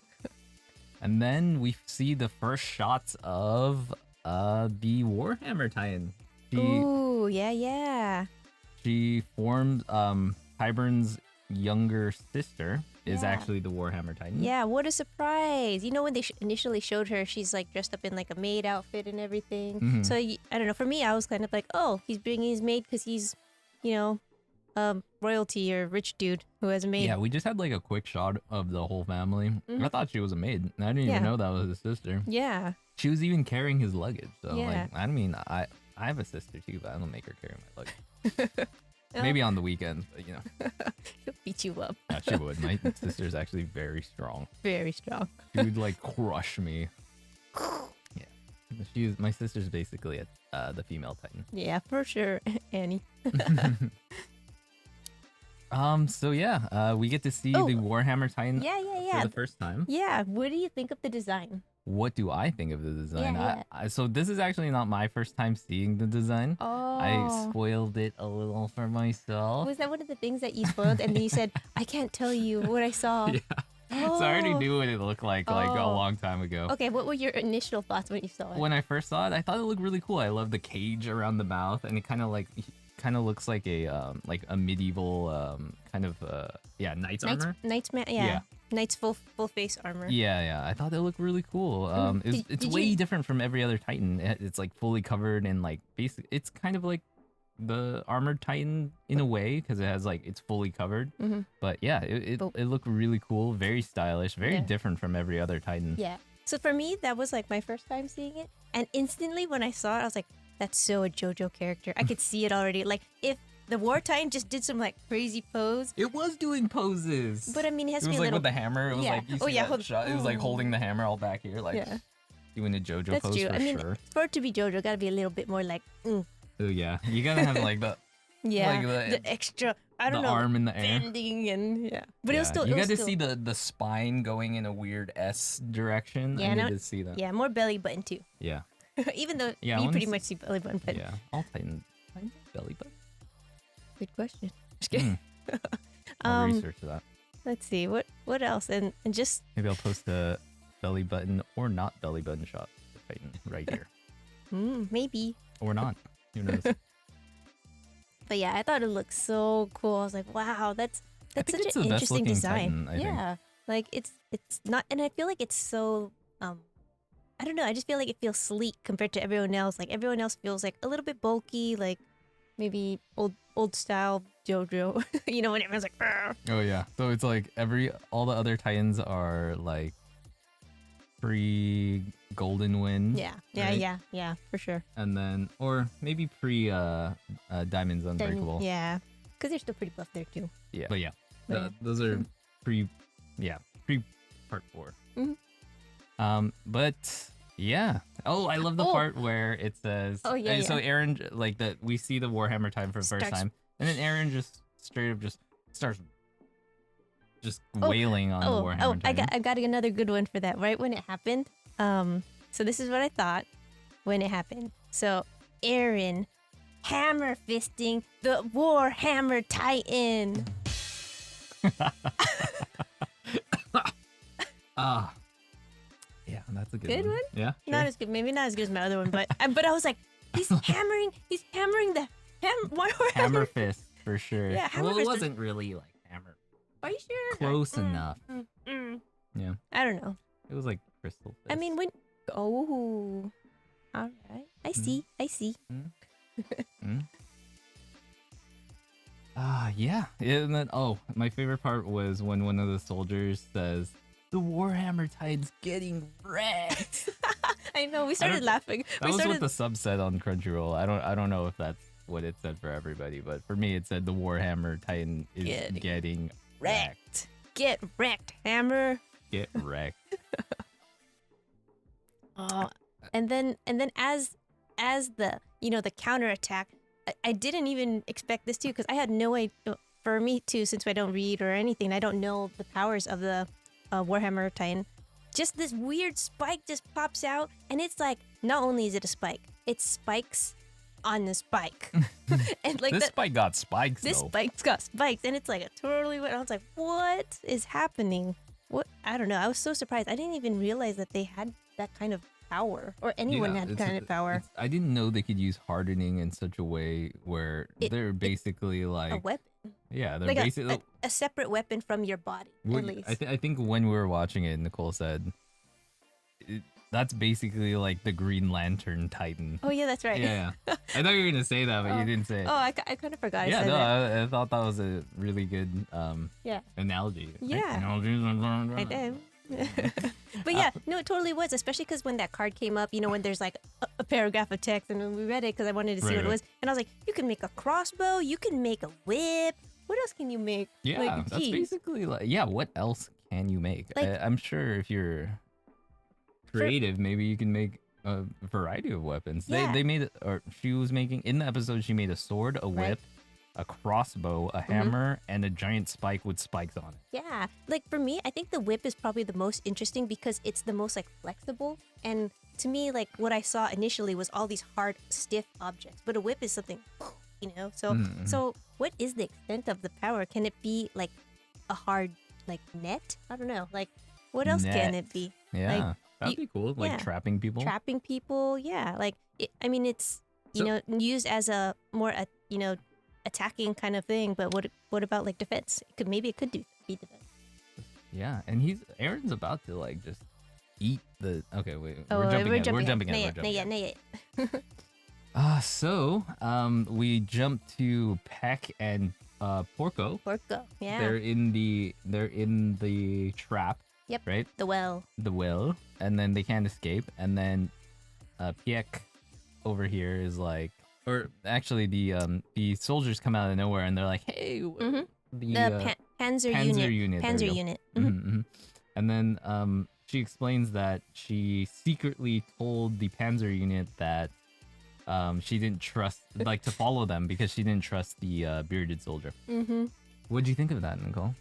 And then we see the first shots of the Warhammer Titan. Ooh, yeah. She formed Hybern's younger sister is Yeah. actually the Warhammer Titan. Yeah, what a surprise. When they initially showed her, she's like dressed up in like a maid outfit and everything. Mhm. So I don't know, for me, I was kind of like, oh, he's bringing his maid because he's, royalty or rich dude who has a maid. Yeah, we just had like a quick shot of the whole family. I thought she was a maid. I didn't Yeah. even know that was his sister. Yeah. She was even carrying his luggage. So Yeah. like, I mean, I have a sister too, but I don't make her carry my luggage. Maybe on the weekends, but He'll beat you up. yeah, she would. My sister's actually very strong. Very strong. She would like crush me. Yeah, my sister's basically the female Titan. Yeah, for sure, Annie. So yeah, we get to see the Warhammer Titan Yeah. for the first time. Yeah, what do you think of the design? What do I think of the design? Yeah. So this is actually not my first time seeing the design. Oh. I spoiled it a little for myself. Was that one of the things that you spoiled and then you said, I can't tell you what I saw? Yeah. Oh. So I already knew what it looked like a Oh. long time ago. Okay, what were your initial thoughts when you saw it? When I first saw it, I thought it looked really cool. I love the cage around the mouth, and it kind of looks like a medieval knight's armor. Yeah. Knight's full face armor. Yeah. I thought it looked really cool. It's did way you- different from every other Titan. It's like fully covered in like basic. It's kind of like the armored Titan in a way because it has like it's fully covered. Mhm. But yeah, it looked really cool, very stylish, very Yeah. different from every other Titan. Yeah. So for me, that was like my first time seeing it. And instantly when I saw it, I was like, that's so a JoJo character. I could see it already. Like if the War Titan just did some like crazy pose. It was doing poses. But I mean, it has It to was be a like little... with the hammer. It was Yeah. like you Oh, see yeah, that hold- shot. It was like oh. holding the hammer all back here, like Yeah. doing a JoJo That's pose true. for I mean, sure. for it to be JoJo, gotta be a little bit more like, Oh yeah, you gotta have like the yeah, Like the extra, I don't the know, arm in the air. bending and yeah. But it was Yeah, still, you it was got to still, see the spine going in a weird S direction. Yeah, I no- need to see that. yeah, more belly button too. Yeah. Even though Yeah, I you wanna pretty see- much see belly button, but Yeah. All Titan belly button. good question. Just kidding. I'll Um, research that. Let's see what else, and just Maybe I'll post a belly button or not belly button shot for Titan right here, maybe. or not. Who knows? But yeah, I thought it looked so cool. I was like, wow, that's think such it's an the best interesting looking design. Titan, I think. Yeah, like it's not, and I feel like it's so I don't know. I just feel like it feels sleek compared to everyone else. Like everyone else feels like a little bit bulky, like maybe old style JoJo. You know, when everyone's like, "Arr." Oh yeah. So it's like all the other Titans are like pre Golden Wind. yeah, right? for sure. And then or maybe pre Diamonds Then, Unbreakable. yeah, because they're still pretty buff there too. Yeah. But yeah. But Those are pre part 4. Mhm. But yeah. Oh, I love the Oh. part where it says Oh, yeah, so yeah. Aaron like that we see the Warhammer Titan for the first Starts- time. And then Aaron just straight up just starts just wailing on the Warhammer Titan. I got another good one for that. Right when it happened, so this is what I thought when it happened. So Aaron hammer fisting the Warhammer Titan. Yeah, that's a good, Good one? Yeah. Not as good, maybe not as good as my other one, but I was like, he's hammering the Warhammer. Hammer fist for sure. Yeah, hammer well, fist it is- wasn't really like hammer. Are you sure? Close enough. Yeah. I don't know. It was like crystal fist. I mean, when all right, I see. Mm. Yeah. And then, my favorite part was when one of the soldiers says, "The Warhammer Tide's getting wrecked." I know. We started laughing. That was what the sub said on Crunchyroll. I don't know if that's what it said for everybody, but for me, it said the Warhammer Titan is getting wrecked. Get wrecked, Hammer. Get wrecked. And then as the the counterattack, I didn't even expect this too, because I had no idea. For me too, since I don't read or anything, I don't know the powers of the Warhammer Titan. Just this weird spike just pops out, and it's like, not only is it a spike, it spikes on the spike. And like this spike got spikes. This spike's got spikes, and it's like a totally. I was like, what is happening? What? I don't know. I was so surprised. I didn't even realize that they had that kind of power, or anyone had that kind of power. I didn't know they could use hardening in such a way where they're basically like a weapon. Yeah, they're like basically a separate weapon from your body. At least I think when we were watching it, Nicole said that's basically like the Green Lantern Titan. Oh yeah, that's right. Yeah. I thought you were gonna say that, but you didn't say it. Oh, I kind of forgot. Yeah, I said that. I thought that was a really good analogy. Yeah, Analogies. I did. But yeah, no, it totally was, especially because when that card came up, when there's like a paragraph of text, and we read it because I wanted to see what it was, and I was like, you can make a crossbow, you can make a whip. What else can you make? Yeah, like, that's basically like, what else can you make? Like, I'm sure if you're creative, maybe you can make a variety of weapons. Yeah. They made, or she was making, in the episode, she made a sword, a whip, a crossbow, a hammer, and a giant spike with spikes on it. Yeah, like for me, I think the whip is probably the most interesting because it's the most like flexible. And to me, like what I saw initially was all these hard, stiff objects, but a whip is something, So what is the extent of the power? Can it be like a hard like net? I don't know. Like what else can it be? Yeah, like, that'd be cool. Like trapping people. Trapping people. Yeah, like it's used as a more attacking kind of thing, but what about like defense? Maybe it could be defense. Yeah, and Aaron's about to like just eat the. Okay, wait. We're jumping ahead. ahead. So we jump to Peck and Porco. Yeah. They're in the trap. Yep. Right. The well, and then they can't escape, and then Peck over here is like. Or actually, the soldiers come out of nowhere and they're like, "Hey, the Panzer unit." Panzer unit. Mm-hmm. And then she explains that she secretly told the Panzer unit that she didn't trust, like, to follow them because she didn't trust the bearded soldier. Mm-hmm. What do you think of that, Nicole?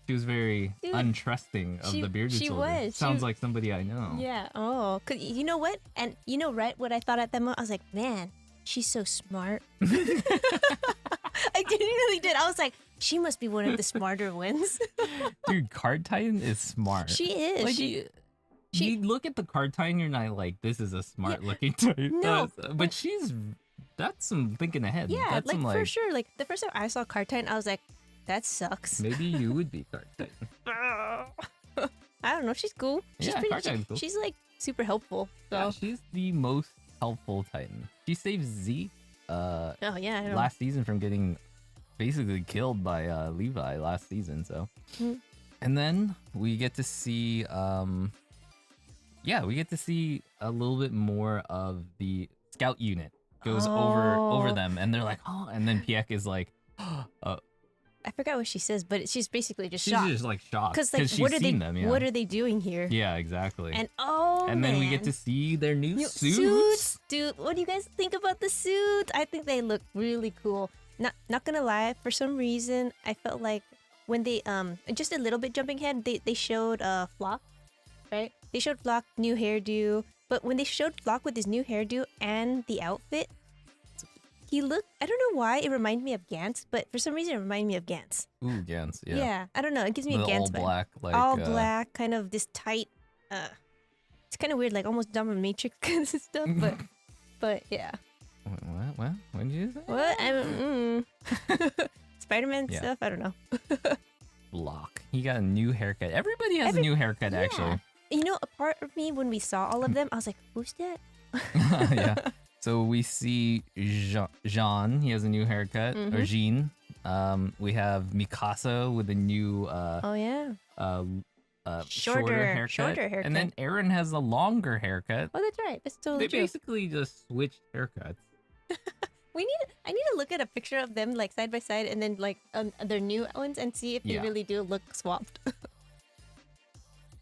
She was very untrusting of the bearded soldier. She was. Sounds like somebody I know. Yeah. Oh, you know what? And right what I thought at that moment? I was like, man. She's so smart. I really did. I was like, she must be one of the smarter ones. Dude, Card Titan is smart. She is. Like, you look at the Card Titan, you're not like, this is a smart looking Titan. No. But that's some thinking ahead. Yeah, that's like for sure. Like the first time I saw Card Titan, I was like, that sucks. Maybe you would be Card Titan. I don't know. She's cool. Card Titan's cool. She's like super helpful. So. Yeah, she's the most helpful Titan. She saves Z last season from getting basically killed by Levi last season. So and then we get to see a little bit more of the scout unit goes over them, and they're like, oh, and then Piek is like, I forgot what she says, but she's basically just shocked. She's just like shocked because like, she's seen them. Yeah. What are they doing here? Yeah, exactly. And then we get to see their new suits. Dude, what do you guys think about the suits? I think they look really cool. Not gonna lie, for some reason I felt like when they just a little bit jumping ahead, they showed Flock, right? They showed Flock new hairdo, but when they showed Flock with his new hairdo and the outfit, he looked, I don't know why it reminded me of Gantz, but for some reason it reminded me of Gantz. Ooh, Gantz, yeah. Yeah, I don't know. It gives me a Gantz all vibe. Black, like all black, kind of this tight. It's kind of weird, like almost dominatrix kind of stuff, but yeah. What? What did you say? What? Spider-Man stuff. I don't know. Block. He got a new haircut. Everybody has a new haircut, actually. You know, a part of me when we saw all of them, I was like, "Who's that?" Yeah. So we see Jean. He has a new haircut, or Jean. We have Mikasa with a new Oh yeah. shorter haircut. Shorter haircut. And then Aaron has a longer haircut. Oh, that's right. That's totally They true. basically just switched haircuts. I need to look at a picture of them like side by side, and then like their new ones, and see if they Yeah. really do look swapped.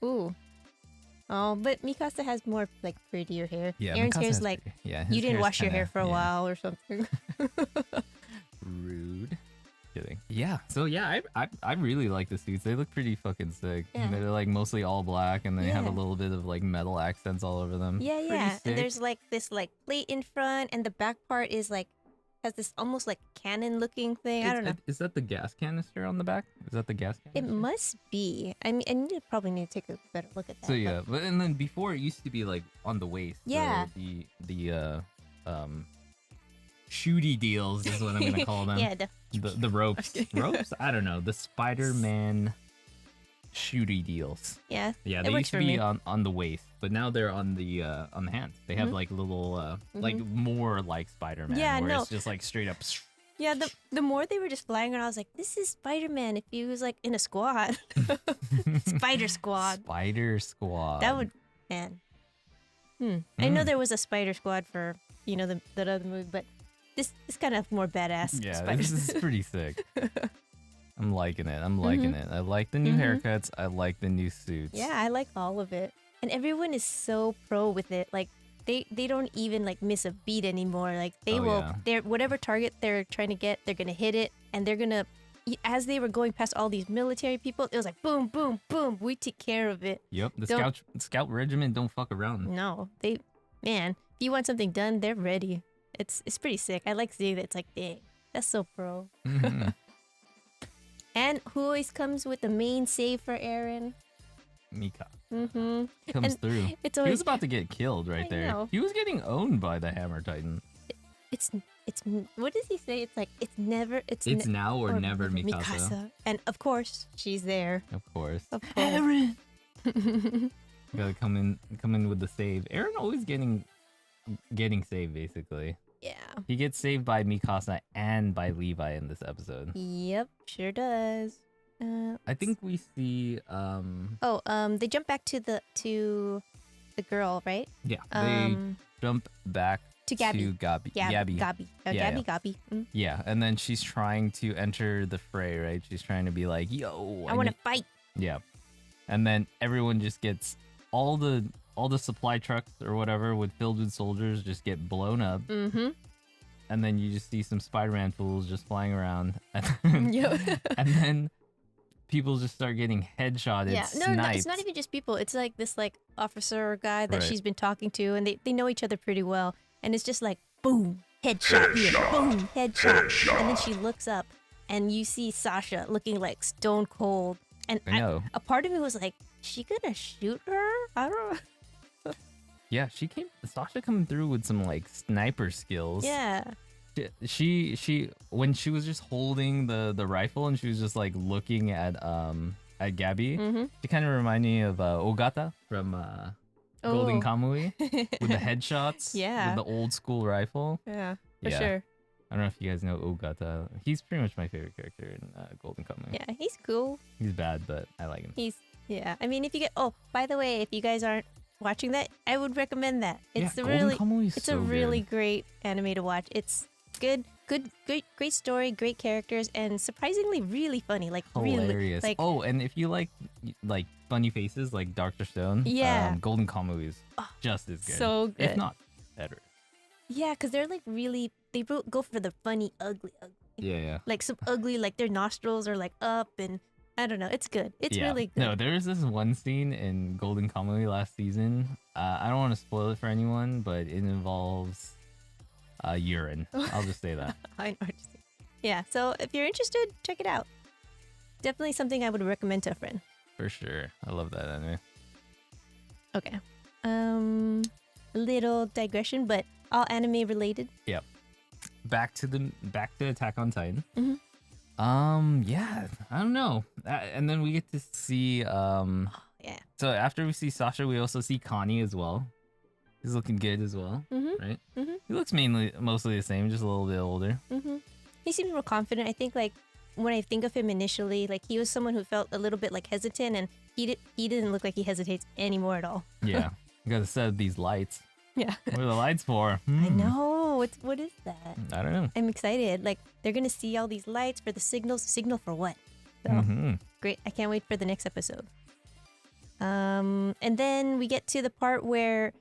Ooh. Oh, but Mikasa has more like prettier hair. Yeah, Aaron's Mikasa hair's has like pretty- yeah, you his didn't hair's wash your hair kinda- for a yeah. while or something. Rude. Kidding. Yeah. So yeah, I really like the suits. They look pretty fucking sick. Yeah. They're like mostly all black, and they have a Yeah. little bit of like metal accents all over them. Yeah, Pretty yeah. sick. And there's like this like plate in front, and the back part is like has this almost like cannon looking thing. I don't know. Is that the gas canister on the back? Is that the gas It canister? must be. I mean, probably need to take a better look at that. So yeah, but and then before it used to be like on the waist. Yeah. The shooty deals is what I'm gonna call them. yeah, The ropes. Ropes? I don't know. The Spider-Man shooty deals. yeah. Yeah, It they works used to for be me. on the waist, but now they're on the hands. They have Mhm. like little like more like Spider-Man. Yeah, where no. it's just like straight up. Yeah, the more they were just flying around, I was like, this is Spider-Man if he was like in a squad. Spider Squad. Spider Squad. That would, man. I know there was a Spider Squad for, the other movie, but this is kind of more badass. Yeah, Spider- this is pretty sick. I'm liking it. I'm liking it. I like the new haircuts. I like the new suits. Yeah, I like all of it. And everyone is so pro with it. Like they don't even like miss a beat anymore. Like they Oh, will yeah. they're whatever target they're trying to get, they're gonna hit it, and they're gonna as they were going past all these military people, it was like boom, boom, boom. We take care of it. Yep. The Don't- scout regiment don't fuck around. No, if you want something done, they're ready. It's pretty sick. I like seeing that. It's like, dang, that's so pro. Mhm. And who always comes with the main save for Aaron? Mika Mm-hmm. comes And through. It's He always was about to get killed right I there. know. He was getting owned by the Hammer Titan. it's what does he say? It's like it's never It's now or never, Mikasa. And of course she's there. Of course. Of course. Aaron. Gotta come in with the save. Aaron always getting saved basically. Yeah. He gets saved by Mikasa and by Levi in this episode. Yep, sure does. I think we see They jump back to the girl, right? yeah, they jump back to Gabby. to Gabi. Gabby. Yeah, Gabby. Mm. Yeah, and then she's trying to enter the fray, right? She's trying to be like, "Yo, I want to fight. Yeah, and then everyone just gets all the supply trucks or whatever filled with soldiers just get blown up, Mm-hmm. and then you just see some Spider-Man tools just flying around, and then, Yep. and then people just start getting headshotted, Yeah, no, sniped. it's not even just people. It's like this like officer guy that Right. she's been talking to, and they know each other pretty well. And it's just like boom, headshot here, boom, headshot. And then she looks up, and you see Sasha looking like stone cold. And I know. a part of me was like, is she gonna shoot her? I don't know. Yeah, Sasha coming through with some like sniper skills. Yeah. She when she was just holding the rifle and she was just like looking at Gabby, Mm-hmm. she kind of reminded me of Ogata from Golden Oh. Kamui with the headshots. Yeah. With the old school rifle. Yeah, for Yeah. sure. I don't know if you guys know Ogata. He's pretty much my favorite character in Golden Kamui. Yeah, he's cool. He's bad, but I like him. I mean, if you get by the way, if you guys aren't watching that, I would recommend that. It's yeah, a Golden really Kamui is it's so a really good. great anime to watch. It's good, great story, great characters, and surprisingly really funny. Like Hilarious. really, like Oh, and if you like funny faces like Dr.Stone, Yeah. Golden Kamui is just as good. so good. If not better. Yeah, because they're like really they go for the funny, ugly, Yeah. like some ugly, like their nostrils are like up, and I don't know. It's good. It's Yeah. really good. No, there's this one scene in Golden Kamui last season. I don't want to spoil it for anyone, but it involves urine. I'll just say that. I know what you're saying. Yeah, so if you're interested, check it out. Definitely something I would recommend to a friend. For sure. I love that anime. Okay. A little digression, but all anime related. Back to Attack on Titan. Mhm. Yeah, I don't know. And then we get to see Yeah. so after we see Sasha, we also see Connie as well. He's looking good as well, Mm-hmm. right? Mhm. He looks mostly the same, just a little bit older. Mm-hmm. He seems more confident. I think like when I think of him initially, like he was someone who felt a little bit like hesitant, and he didn't look like he hesitates anymore at all. Yeah, you gotta set up these lights. Yeah. What are the lights for? I know. What is that? I don't know. I'm excited. Like they're gonna see all these lights for the signals. Signal for what? So great. I can't wait for the next episode. And then we get to the part where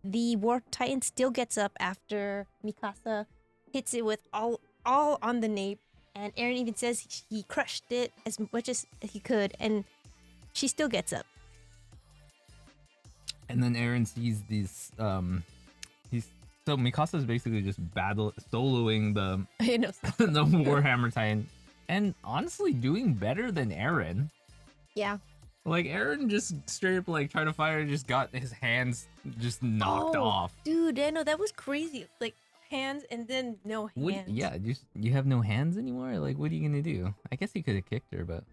the War Titan still gets up after Mikasa hits it with all on the nape, and Eren even says he crushed it as much as he could, and she still gets up. And then Eren sees these. So Mikasa's basically just soloing the I know. the Warhammer Titan, and honestly doing better than Eren. Yeah. Like Eren just straight up like tried to fire, just got his hands just knocked off. Dude, I know that was crazy. Like hands and then no hands. You have no hands anymore. Like, what are you gonna do? I guess he could have kicked her, but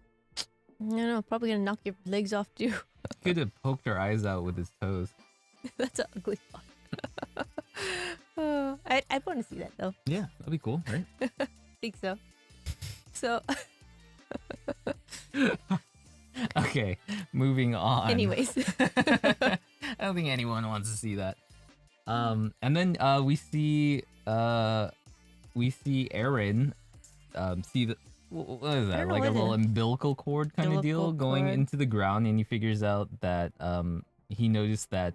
No, probably gonna knock your legs off too. could have poked her eyes out with his toes. That's an ugly thought. I'd want to see that though. Yeah, that'd be cool, right? I think so. So. Okay, moving on. Anyways. I don't think anyone wants to see that. And then we see Eren see the what is that, like a little umbilical cord kind of deal going into the ground, and he figures out that he noticed that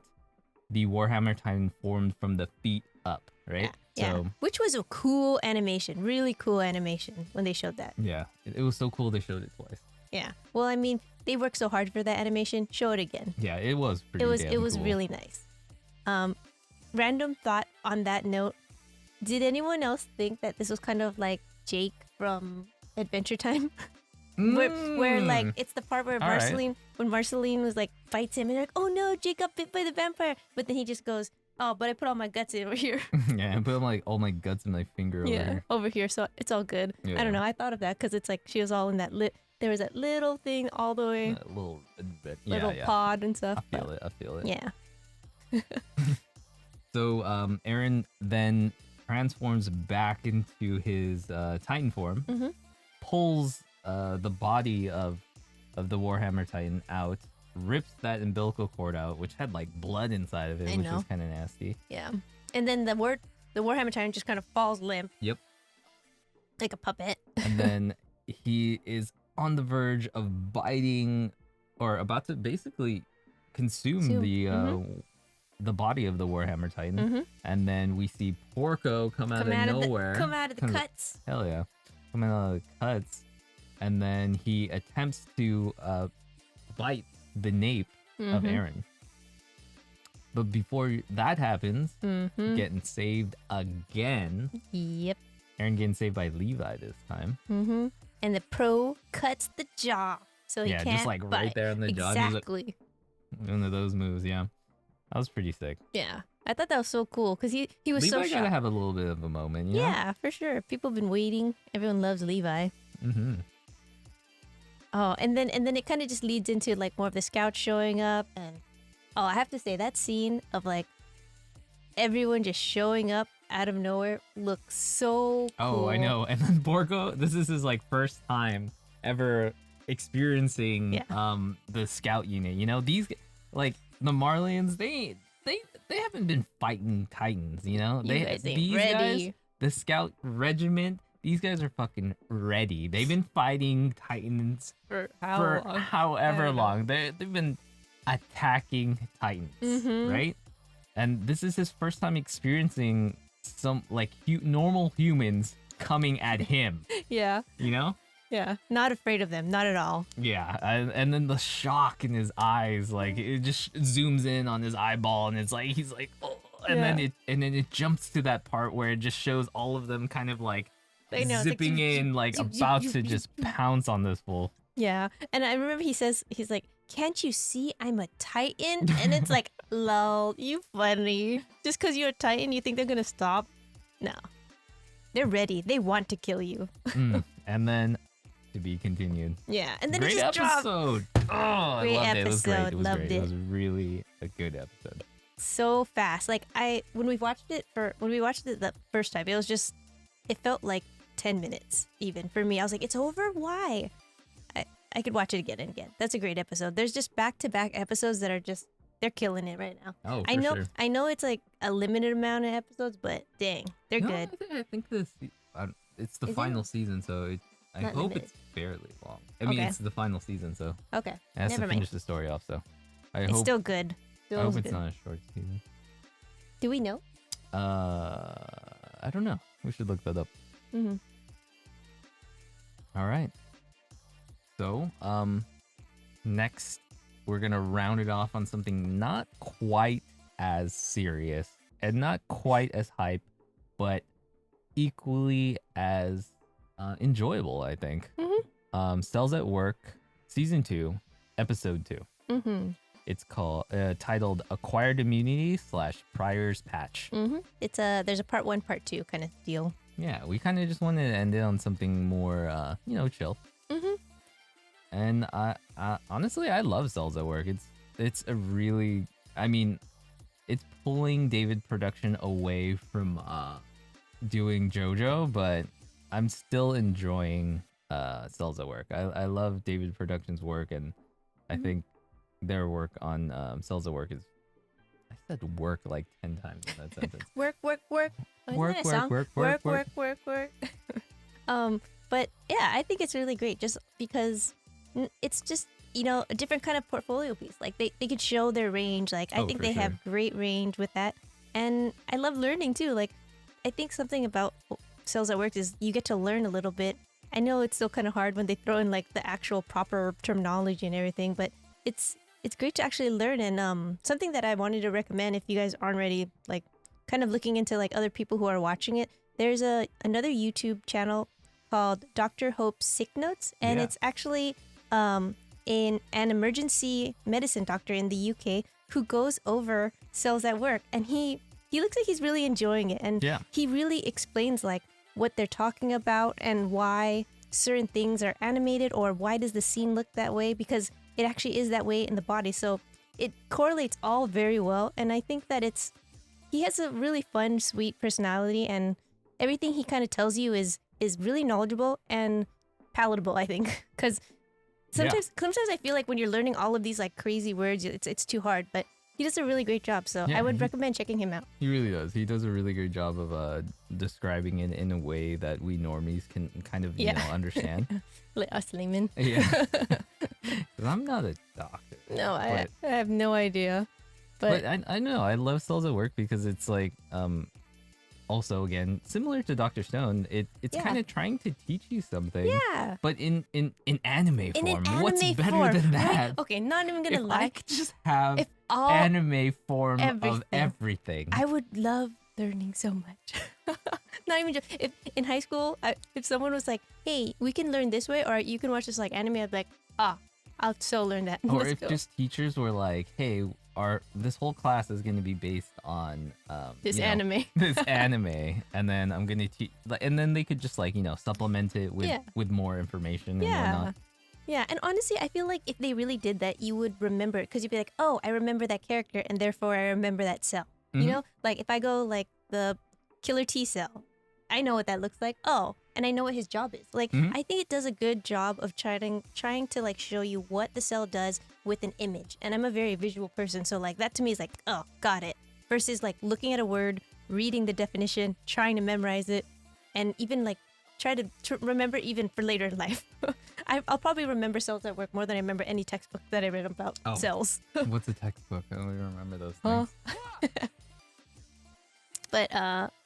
the Warhammer Titan formed from the feet up, right? Yeah. So, Which was a cool animation, really cool animation when they showed that. yeah, it was so cool they showed it twice. Yeah. Well, I mean, they worked so hard for that animation. Show it again. Yeah, it was pretty. It was cool. really nice. Random thought on that note: did anyone else think that this was kind of like Jake from Adventure Time? Where like it's the part where Marceline, when Marceline was like fights him, and they're like, "Oh no, Jake got bit by the vampire," but then he just goes, "Oh, but I put all my guts in over here." Yeah, I put like all my guts in my finger over here. Over here, so it's all good. Yeah. I don't know. I thought of that because it's like she was all in that there was that little thing all the way, little pod and stuff. I feel it. Yeah. So Eren then transforms back into his Titan form, pulls the body of the Warhammer Titan out, rips that umbilical cord out, which had like blood inside of it, which was kind of nasty. Yeah. And then the Warhammer Titan just kind of falls limp. Yep. Like a puppet. And then he is on the verge of biting, or about to basically consume the body of the Warhammer Titan. And then we see Porco come out of nowhere. Come out of the cuts. Hell yeah. Come out of the cuts. And then he attempts to bite the nape of Eren. But before that happens, getting saved again. Yep. Eren getting saved by Levi this time. And the pro cuts the jaw, so he can't just like bite. right there on the jaw. Exactly. One of those moves, yeah. That was pretty sick. Yeah, I thought that was so cool because he was Levi so shocked. gotta have a little bit of a moment, you know? Yeah, for sure. People have been waiting. Everyone loves Levi. Oh, and then it kind of just leads into like more of the scouts showing up, and I have to say that scene of like everyone just showing up out of nowhere looks so cool. Oh, I know. And then Porco, this is his like first time ever experiencing the scout unit. You know, these like the Marlians, they haven't been fighting Titans, you know? These guys, the scout regiment, these guys are fucking ready. They've been fighting Titans for however long. They've been attacking Titans, right? And this is his first time experiencing some like normal humans coming at him. Yeah. You know? Yeah. Not afraid of them. Not at all. Yeah. And then the shock in his eyes, like it just zooms in on his eyeball, and it's like he's like, oh. And then it jumps to that part where it just shows all of them kind of like zipping in, like about to just pounce on this fool. Yeah. And I remember he's like, "Can't you see I'm a Titan?" And it's like, lol, you funny. Just because you're a Titan, you think they're going to stop? No. They're ready. They want to kill you. And then to be continued. Yeah. And then great it just episode. dropped. Oh, I loved it. It was great. It was Loved great. It was really a good episode. So fast. Like when we watched it the first time, it felt like 10 minutes even for me. I was like, it's over? Why? I could watch it again and again. That's a great episode. There's just back-to-back episodes that are just, they're killing it right now. Oh, I know sure. I know it's like a limited amount of episodes, but dang, they're No, good. I think it's the Is it? final season, so I Not hope limited. it's fairly long. I mean, Okay. it's the final season, so Okay. it has Never to mind. finish the story off. So I It's hope still good. I Still hope good. it's not a short season. Do we know? I don't know. We should look that up. Mm-hmm. All right. So, next we're gonna round it off on something not quite as serious and not quite as hype, but equally as enjoyable, I think. Mm-hmm. Cells at Work, season 2, episode 2. Mm-hmm. It's called titled "Acquired Immunity / Prior's Patch." Mm-hmm. It's there's a part 1, part 2 kind of deal. Yeah, we kind of just wanted to end it on something more, chill. Mm-hmm. And I honestly, I love Cells at Work. It's a really, I mean, it's pulling David Production away from doing JoJo, but I'm still enjoying Cells at Work. I love David Production's work, and I think their work on Cells at Work is. I said work like 10 times in that sentence. Work. Oh, isn't Work, that a work, song? work. But yeah, I think it's really great just because it's just, a different kind of portfolio piece. Like they could show their range. Like I Oh, think for they sure. have great range with that. And I love learning too. Like I think something about Cells at Work is you get to learn a little bit. I know it's still kind of hard when they throw in like the actual proper terminology and everything, but it's great to actually learn. And something that I wanted to recommend if you guys aren't already like kind of looking into like other people who are watching it, there's another YouTube channel called Dr. Hope's Sick Notes, and Yeah. it's actually an emergency medicine doctor in the UK who goes over Cells at Work, and he looks like he's really enjoying it, and Yeah. he really explains like what they're talking about and why certain things are animated or why does the scene look that way, because it actually is that way in the body. So it correlates all very well, and I think that he has a really fun, sweet personality, and everything he kind of tells you is really knowledgeable and palatable, I think. Because sometimes I feel like when you're learning all of these like crazy words, it's too hard. But he does a really great job, so Yeah, I would recommend checking him out. He really does. He does a really good job of describing it in a way that we normies can kind of understand. Like us laymen. Yeah. 'Cause I'm not a doctor. No, I But- have no idea. But I know I love Cells at Work because it's like also again similar to Dr.Stone. It's Yeah. kind of trying to teach you something. Yeah. But in anime In form. an What's anime better form, than right? that? Okay, not even gonna If lie. I could just have If all anime form of everything. everything. I would love learning so much. Not even just if in high school, if someone was like, "Hey, we can learn this way," or you can watch this like anime, I'd be like, I'll so learn that. Or Let's if go. just teachers were like, "Hey, this whole class is going to be based on This you know, anime." this anime, and then I'm going to teach, and then they could just like supplement it with Yeah. more information and Yeah. whatnot. Yeah, and honestly, I feel like if they really did that, you would remember it because you'd be like, "Oh, I remember that character, and therefore I remember that cell." You Mhm. know, like if I go like the killer T cell, I know what that looks like. Oh, and I know what his job is. Like Mhm. I think it does a good job of trying to like show you what the cell does with an image. And I'm a very visual person, so like that to me is like, oh, got it. Versus like looking at a word, reading the definition, trying to memorize it, and even like try to remember even for later in life. I'll probably remember Cells at Work more than I remember any textbook that I read about Oh. cells. What's a textbook? I don't even remember those Huh? things. But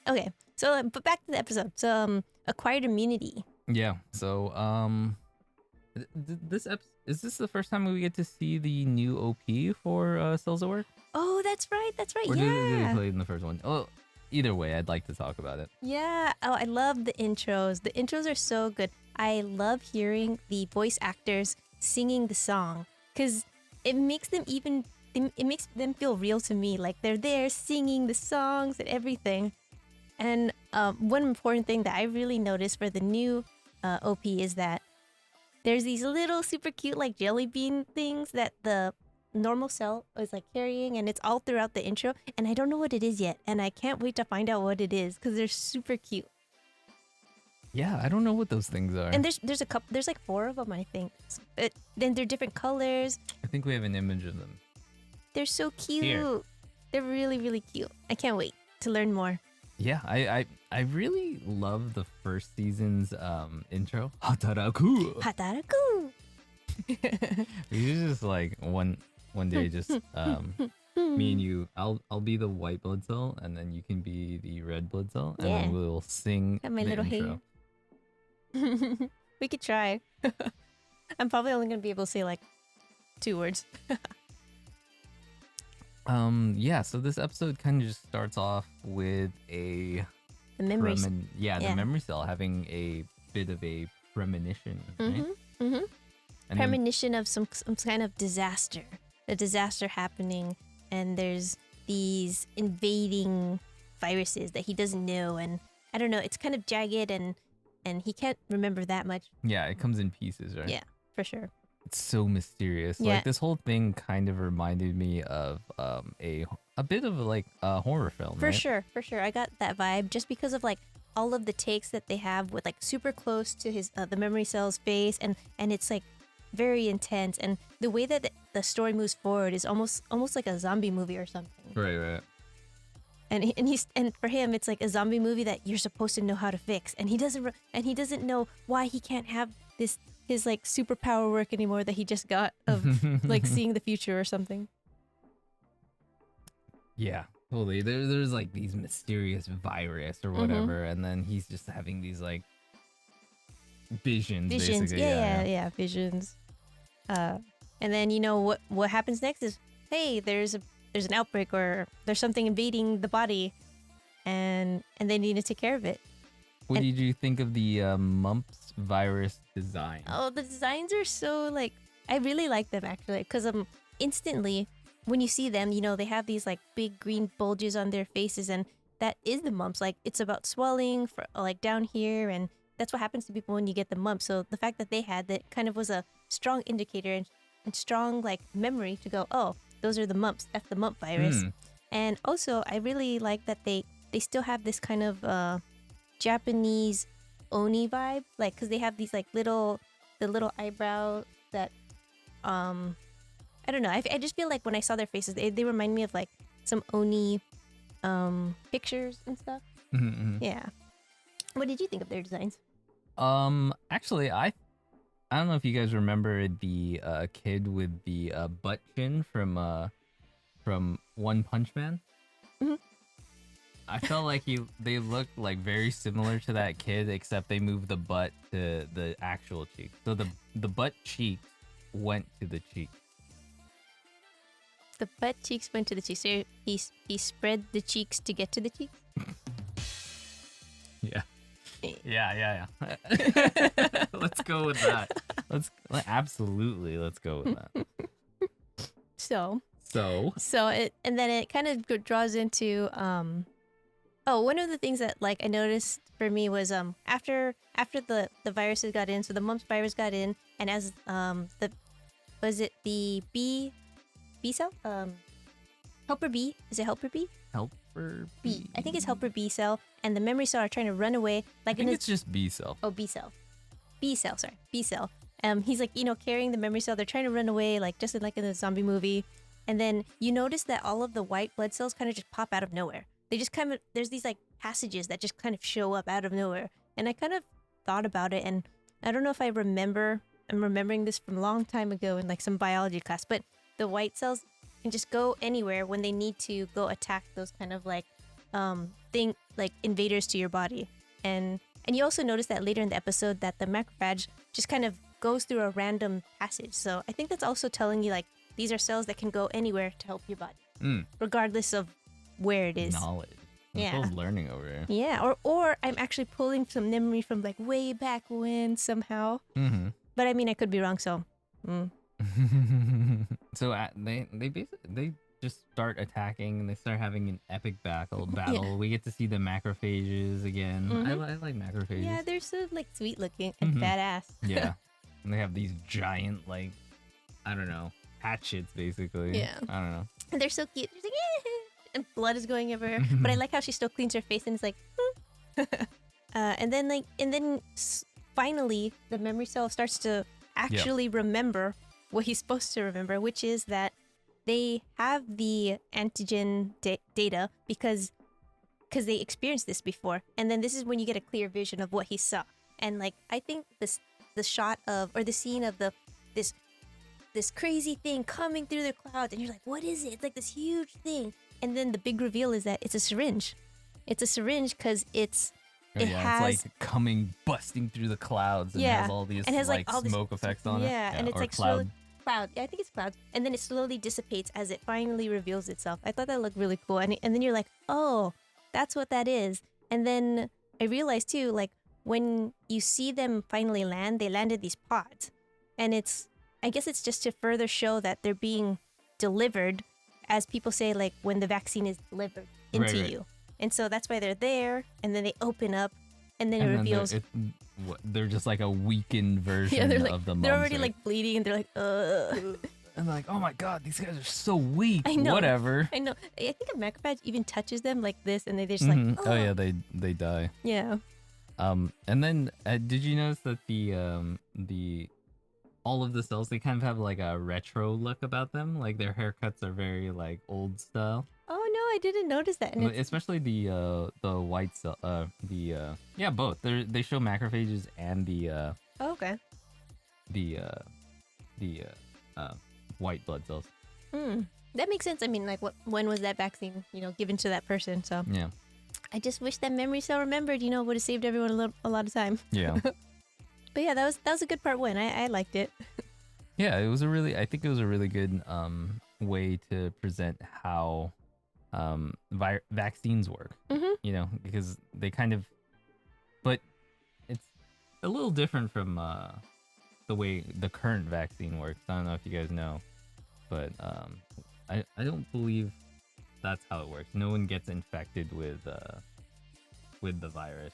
okay. So but back to the episode. So acquired immunity. Yeah. So is this the first time we get to see the new OP for Cells at Work? Oh, that's right. That's right. Or did they Yeah. play it in the first one? Oh, either way, I'd like to talk about it. Yeah. Oh, I love the intros. The intros are so good. I love hearing the voice actors singing the song because it makes them feel real to me. Like they're there singing the songs and everything. And one important thing that I really noticed for the new OP is that there's these little super cute like jelly bean things that the normal cell is like carrying, and it's all throughout the intro. And I don't know what it is yet, and I can't wait to find out what it is because they're super cute. Yeah, I don't know what those things are. And there's a couple. There's like 4 of them, I think. Then they're different colors. I think we have an image of them. They're so cute. Here. They're really, really cute. I can't wait to learn more. Yeah, I really love the first season's intro. Hataraku. Hataraku. We should just like one day just me and you. I'll be the white blood cell, and then you can be the red blood cell, and Yeah. then we'll sing Have my the little intro. hair. We could try. I'm probably only gonna be able to say like 2 words. Yeah, so this episode kind of just starts off with a The memories. the Yeah. memory cell having a bit of a premonition, right? Mm-hmm. Mm-hmm. And then- Premonition of some kind of disaster. A disaster happening, and there's these invading viruses that he doesn't know, and I don't know. It's kind of jagged, and he can't remember that much. yeah, it comes in pieces, right? Yeah, for sure. It's so mysterious. Yeah. Like this whole thing kind of reminded me of a bit of like a horror film, For right? sure, for sure. I got that vibe just because of like all of the takes that they have with like super close to his the memory cell's face, and it's like very intense, and the way that the story moves forward is almost like a zombie movie or something. Right. And for him it's like a zombie movie that you're supposed to know how to fix, and he doesn't know why he can't have his like superpower work anymore that he just got of like seeing the future or something. Yeah, totally. There's like these mysterious virus or whatever, and then he's just having these like visions basically. Yeah, visions. And then you know what happens next is, hey, there's an outbreak, or there's something invading the body, and they need to take care of it. What did you think of the mumps virus design? Oh, the designs are so like, I really like them actually, because instantly when you see them, you know, they have these like big green bulges on their faces, and that is the mumps. Like it's about swelling for like down here, and that's what happens to people when you get the mumps. So the fact that they had that kind of was a strong indicator and strong like memory to go, oh, those are the mumps. That's the mump virus. And also I really like that they still have this kind of Japanese oni vibe, like because they have these like the little eyebrow that I don't know. I just feel like when I saw their faces, they remind me of like some oni pictures and stuff. Yeah. What did you think of their designs? Actually, I don't know if you guys remember the kid with the butt chin from One Punch Man. I felt like they looked like very similar to that kid, except they moved the butt to the actual cheek. So the butt cheek went to the cheek. The butt cheeks went to the cheeks. So he spread the cheeks to get to the cheeks. Yeah. Let's go with that. Let's go with that. So it, and then it kind of draws into one of the things that like I noticed for me was after the viruses got in, so the mumps virus got in, and as the B cell, helper B, is it helper B? Helper B. I think it's helper B cell, and the memory cell are trying to run away. Like I think it's just B cell. Oh, B cell. Sorry, B cell. He's like, you know, carrying the memory cell. They're trying to run away, like just like in the zombie movie. And then you notice that all of the white blood cells kind of just pop out of nowhere. They just kind of, there's these like passages that just kind of show up out of nowhere. And I kind of thought about it, and I don't know if I'm remembering this from a long time ago in like some biology class, but the white cells can just go anywhere when they need to go attack those kind of like invaders to your body. And you also notice that later in the episode that the macrophage just kind of goes through a random passage. So I think that's also telling you like these are cells that can go anywhere to help your body, regardless of where it is. Knowledge. Yeah. Full learning over here. Yeah, or I'm actually pulling some memory from like way back when somehow. But I mean, I could be wrong. So. So they just start attacking, and they start having an epic battle. Yeah. We get to see the macrophages again. I like macrophages. Yeah, they're so like sweet looking and badass. Yeah. And they have these giant like, I don't know, hatchets basically. Yeah. I don't know. And they're so cute. She's like, and blood is going everywhere. But I like how she still cleans her face and is like, Finally, the memory cell starts to actually remember what he's supposed to remember, which is that they have the antigen data because they experienced this before. And then this is when you get a clear vision of what he saw. And like, I think the shot of, or the scene of this crazy thing coming through the clouds, and you're like, what is it? It's like this huge thing. And then the big reveal is that it's a syringe. It's a syringe because it's like busting through the clouds and has all these smoke effects on it. Yeah, and it's like cloud. Yeah, I think it's clouds. And then it slowly dissipates as it finally reveals itself. I thought that looked really cool. And then you're like, oh, that's what that is. And then I realized too, like when you see them finally land, they landed these pods. And I guess it's just to further show that they're being delivered, as people say, like when the vaccine is delivered into you. And so that's why they're there, and then they open up, and then it reveals... They're just like a weakened version of the monster. They're already like bleeding, and they're like, ugh. And like, oh my god, these guys are so weak. I know. Whatever. I know. I think a macrophage even touches them like this, and they're just like, ugh. Oh yeah, they die. Yeah. And then did you notice that the all of the cells, they kind of have like a retro look about them? Like their haircuts are very like old style. Oh no, I didn't notice that. And especially the white cell, both. They show macrophages and the white blood cells. That makes sense. I mean, like when was that vaccine, given to that person? So yeah. I just wish that memory cell remembered, would have saved everyone a lot of time. Yeah. But yeah, that was a good part one. I liked it. Yeah, I think it was a really good way to present how vaccines work. Because they kind of, but it's a little different from the way the current vaccine works. I don't know if you guys know, but I don't believe that's how it works. No one gets infected with the virus.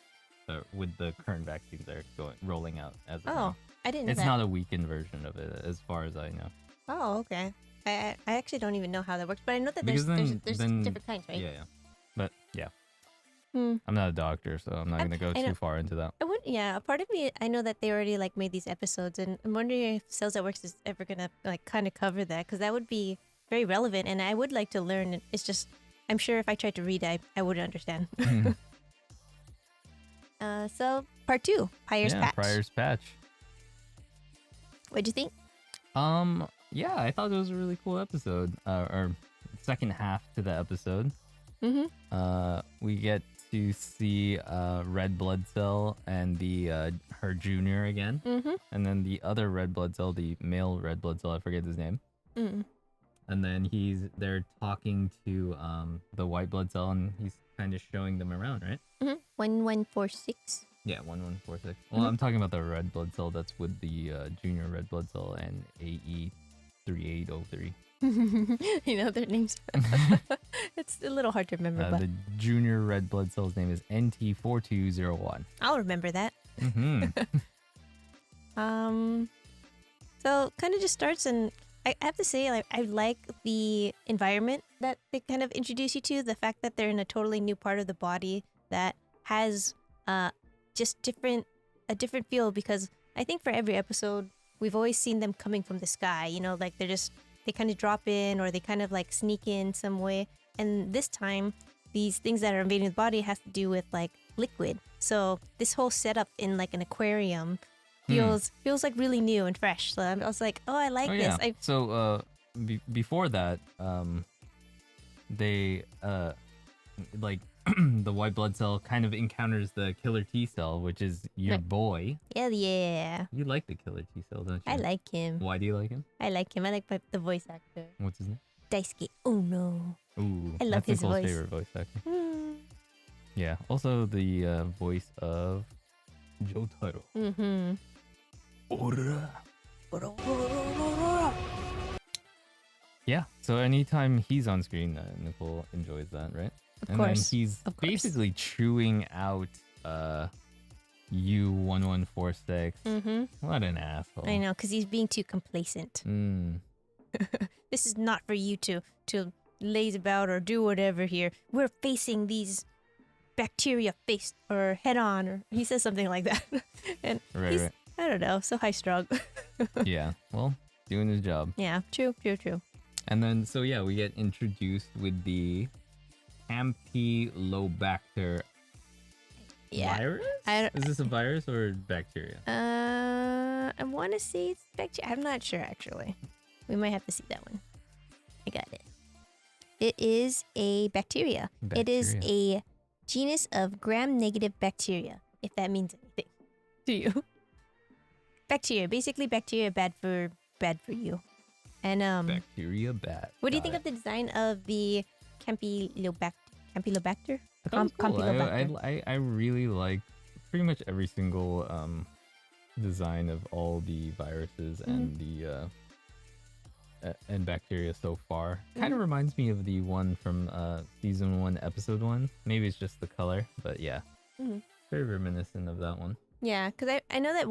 With the current vaccines that are rolling out as of now. I didn't know It's that. not a weakened version of it, as far as I know. Oh, okay. I actually don't even know how that works, but I know that there's different kinds, right? Yeah. But yeah. I'm not a doctor, so I'm not going to go too far into that. A part of me, I know that they already like made these episodes, and I'm wondering if Cells That Works is ever going to like kind of cover that, because that would be very relevant, and I would like to learn. It's just, I'm sure if I tried to read, I wouldn't understand. So part 2, Pyre's Patch. Pyre's Patch. What'd you think? Yeah, I thought it was a really cool episode. Or second half to the episode. We get to see Red Blood Cell and her junior again. And then the other Red Blood Cell, the male Red Blood Cell, I forget his name. And then they're talking to the White Blood Cell, and he's kind of showing them around, right? 1146. Yeah, 1146. Well, I'm talking about the Red Blood Cell that's with the junior Red Blood Cell and AE 3803. Their names. It's a little hard to remember. But the junior Red Blood Cell's name is NT4201. I'll remember that. So kind of just starts, and I have to say, like, I like the environment that they kind of introduce you to. The fact that they're in a totally new part of the body that has just a different feel, because I think for every episode we've always seen them coming from the sky, like they kind of drop in, or they kind of like sneak in some way. And this time these things that are invading the body has to do with like liquid. So this whole setup in like an aquarium feels like really new and fresh. So I was like, oh, I like this. Yeah. So before that, they like the White Blood Cell kind of encounters the killer T cell, which is your boy. Yeah. You like the killer T cell, don't you? I like him. Why do you like him? I like him. I like the voice actor. What's his name? Daisuke Uno. Ooh, I love his Nicole's voice. favorite voice actor. Yeah. Also the voice of Jotaro. Ora. Yeah. So anytime he's on screen, Nicole enjoys that, right? Of course. Then he's basically chewing out U1146. What an asshole. I know, because he's being too complacent. This is not for you to laze about or do whatever here. We're facing these bacteria face or head on, or he says something like that. And he's, I don't know, so high strung. Yeah, well, doing his job. Yeah, true. And then, so yeah, we get introduced with the Campylobacter virus? Is this a virus or bacteria? I want to say it's bacteria. I'm not sure, actually. We might have to see that one. I got it. It is a bacteria. It is a genus of gram-negative bacteria, if that means anything to you. Bacteria, basically bacteria bad for you. And bacteria bad. What do you think of the design of the Campylobacter? Campylobacter? Cool. I really like pretty much every single design of all the viruses and the and bacteria so far. Kind of reminds me of the one from season 1, episode 1. Maybe it's just the color, but yeah, very reminiscent of that one. Yeah, because I know that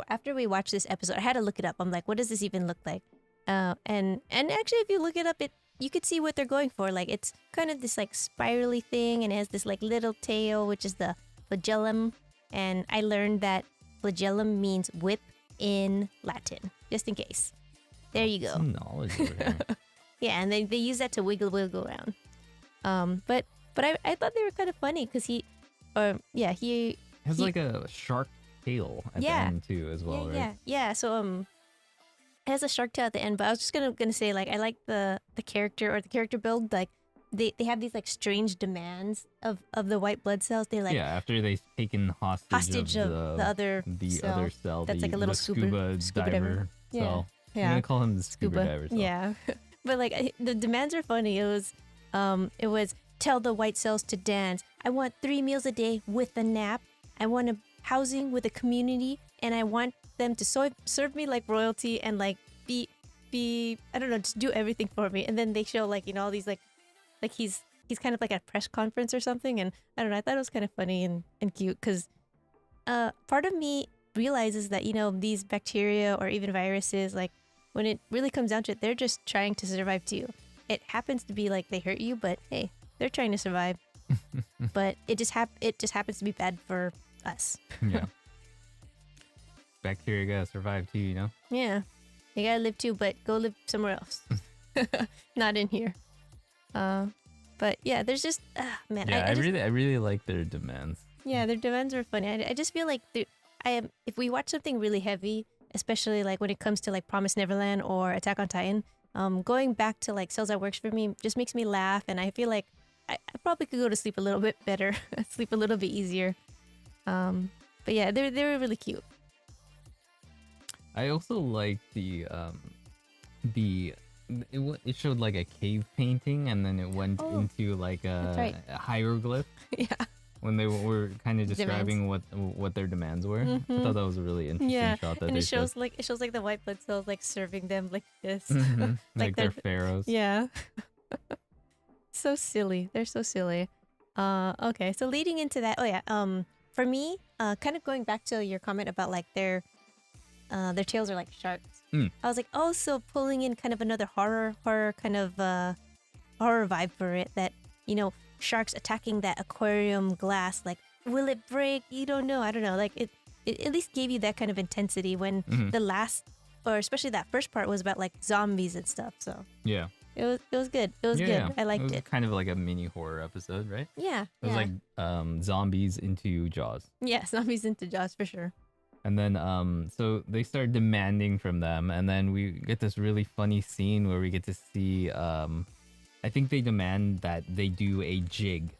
after we watched this episode, I had to look it up. I'm like, what does this even look like? And actually, if you look it up, you could see what they're going for. Like, it's kind of this like spirally thing, and it has this like little tail, which is the flagellum. And I learned that flagellum means whip in Latin, just in case. There you go. Some knowledge over here. Yeah, and they use that to wiggle around. But I thought they were kind of funny because he has like a shark tail at the end too, as well, right? Yeah. So it has a shark tail at the end. But I was just gonna say, like, I like the character or the character build. Like, they have these like strange demands of the white blood cells. They like after they've taken hostage of the other cell that's like a little scuba diver cell. I'm gonna call him the scuba diver cell. Yeah, but like the demands are funny. It was tell the white cells to dance. I want 3 meals a day with a nap. I want a housing with a community, and I want them to serve me like royalty and like be I don't know, just do everything for me. And then they show like, you know, all these like he's kind of like at a press conference or something, and I don't know, I thought it was kind of funny and cute because part of me realizes that, you know, these bacteria or even viruses, like when it really comes down to it, they're just trying to survive too. It happens to be like they hurt you, but hey, they're trying to survive. But it just happens to be bad for us. Yeah. Bacteria gotta survive too, you know? Yeah. They gotta live too, but go live somewhere else. Not in here. But yeah, there's just man. Yeah, I really like their demands. Yeah, their demands are funny. I just feel like if we watch something really heavy, especially like when it comes to like Promised Neverland or Attack on Titan, going back to like Cells That Works for me just makes me laugh, and I feel like I probably could go to sleep a little bit better, sleep a little bit easier. But yeah, they were really cute. I also like it showed like a cave painting, and then it went into like a hieroglyph. Yeah. When they were kind of describing what their demands were. I thought that was a really interesting shot. That and it shows like the white blood cells like serving them like this, like they're pharaohs. Yeah. So silly. They're so silly. Okay. So leading into that, for me, kind of going back to your comment about like their tails are like sharks. I was like, so pulling in kind of another horror kind of horror vibe for it, that, you know, sharks attacking that aquarium glass, like, will it break? You don't know. I don't know. Like it at least gave you that kind of intensity when the last, or especially that first part, was about like zombies and stuff. So yeah, it was good. It was good. Yeah. I liked it. Kind of like a mini horror episode, right? Yeah. It was like zombies into Jaws. Yeah, zombies into Jaws for sure. And then so they start demanding from them, and then we get this really funny scene where we get to see I think they demand that they do a jig,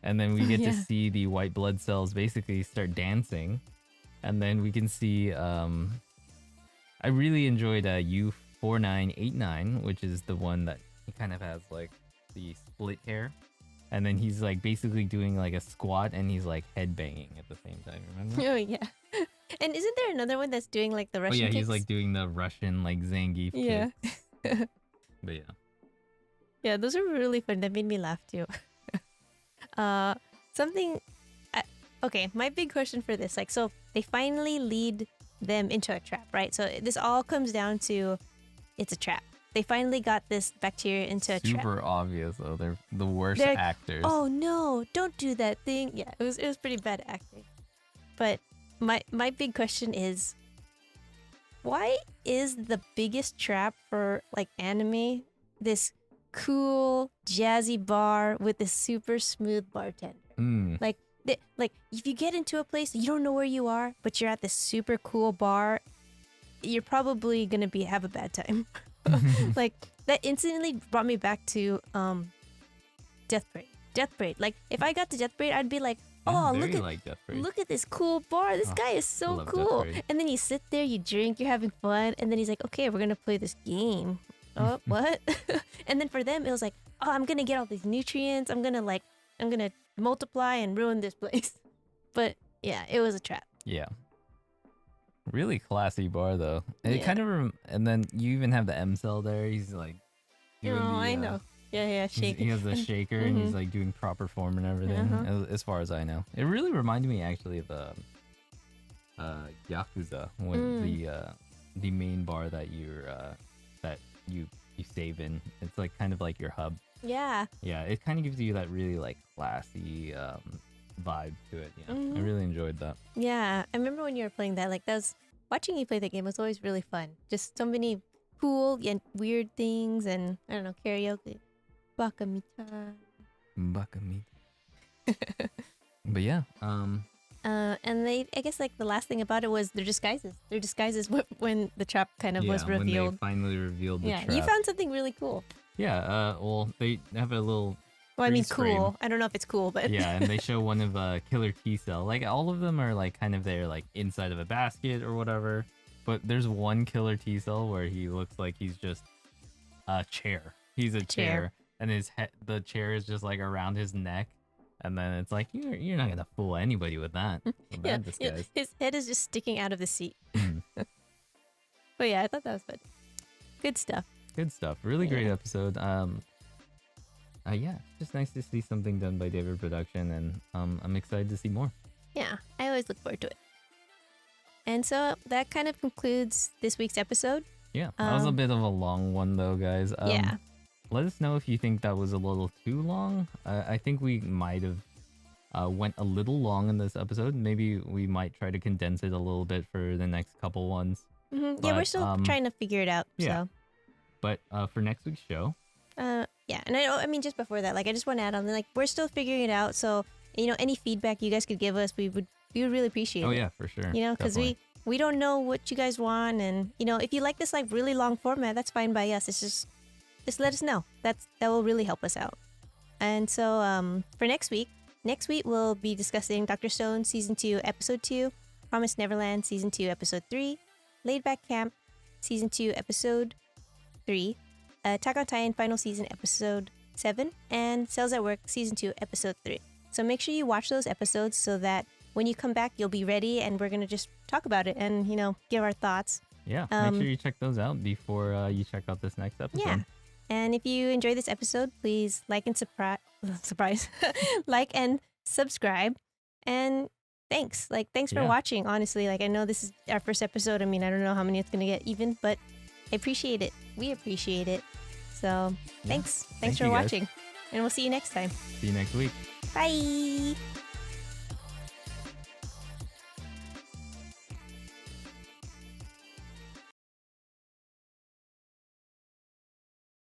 and then we get to see the white blood cells basically start dancing, and then we can see I really enjoyed U4989, which is the one that he kind of has like the split hair, and then he's like basically doing like a squat, and he's like head banging at the same time. Remember? Oh yeah. And isn't there another one that's doing like the Russian kicks? He's like doing the Russian like Zangief kicks. But yeah. Yeah, those are really fun. That made me laugh too. Okay, my big question for this, like, so they finally lead them into a trap, right? So this all comes down to it's a trap. they finally got this bacteria into a trap. Super obvious though. They're the worst They're like, actors. oh no, don't do that thing. Yeah, it was pretty bad acting. But my big question is, why is the biggest trap for like anime this cool jazzy bar with this super smooth bartender? Like if you get into a place you don't know where you are, but you're at this super cool bar, you're probably gonna have a bad time. Like that instantly brought me back to Death Parade. Like if I got to Death Parade, I'd be like, oh, look at this cool bar. This guy is so cool. And then you sit there, you drink, you're having fun, and then he's like, okay, we're gonna play this game. Oh, what? And then for them, it was like, oh, I'm gonna get all these nutrients. I'm gonna multiply and ruin this place. But yeah, it was a trap. Yeah. Really classy bar though. It Yeah. kind of and then you even have the M cell there. He's like doing I know. Yeah, shaking. he has the shaker and he's like doing proper form and everything. As far as I know, it really reminded me actually of Yakuza, when the main bar that you save in. It's like kind of like your hub. Yeah. Yeah, it kind of gives you that really like classy vibe to it. Yeah, I really enjoyed that. Yeah, I remember when you were playing that. Like watching you play the game was always really fun. Just so many cool and weird things, and I don't know, karaoke. Bakamita. But yeah, and I guess like the last thing about it was their disguises. Their disguises when the trap kind of was revealed. When they finally revealed the trap. You found something really cool. Yeah, well, they have a little. Well, I mean, frame. cool. I don't know if it's cool, but Yeah, and they show one of Killer T Cell. Like all of them are like kind of there, like inside of a basket or whatever. But there's one Killer T Cell where he looks like he's just a chair. He's a chair, and the chair is just like around his neck. And then it's like you're not gonna fool anybody with that. Yeah, his head is just sticking out of the seat. But yeah, I thought that was fun. Good stuff. Good stuff. Really great episode. Yeah, just nice to see something done by David Production, and I'm excited to see more. Yeah, I always look forward to it. And so that kind of concludes this week's episode. Yeah, that was a bit of a long one though, guys. Yeah. Let us know if you think that was a little too long. I think we might have went a little long in this episode. Maybe we might try to condense it a little bit for the next couple ones. Yeah, we're still trying to figure it out. Yeah. So. But for next week's show. Yeah, and I mean, just before that, like, I just want to add on, like, we're still figuring it out. So, any feedback you guys could give us, we would really appreciate it. Oh yeah, for sure. Because we don't know what you guys want, and if you like this like really long format, that's fine by us. It's just let us know. That will really help us out. And so for next week we'll be discussing Dr.Stone Season 2, Episode 2, Promised Neverland Season 2, Episode 3, Laidback Camp Season 2, Episode 3, Attack on Titan Final Season Episode 7, and Cells at Work Season 2, Episode 3. So make sure you watch those episodes so that when you come back, you'll be ready, and we're going to just talk about it and, give our thoughts. Yeah, make sure you check those out before you check out this next episode. Yeah. And if you enjoyed this episode, please like and like and subscribe. And thanks. Thanks for watching, honestly. I know this is our first episode. I mean, I don't know how many it's going to get even, but I appreciate it. We appreciate it. So, thanks. Thanks for watching. And we'll see you next time. See you next week. Bye.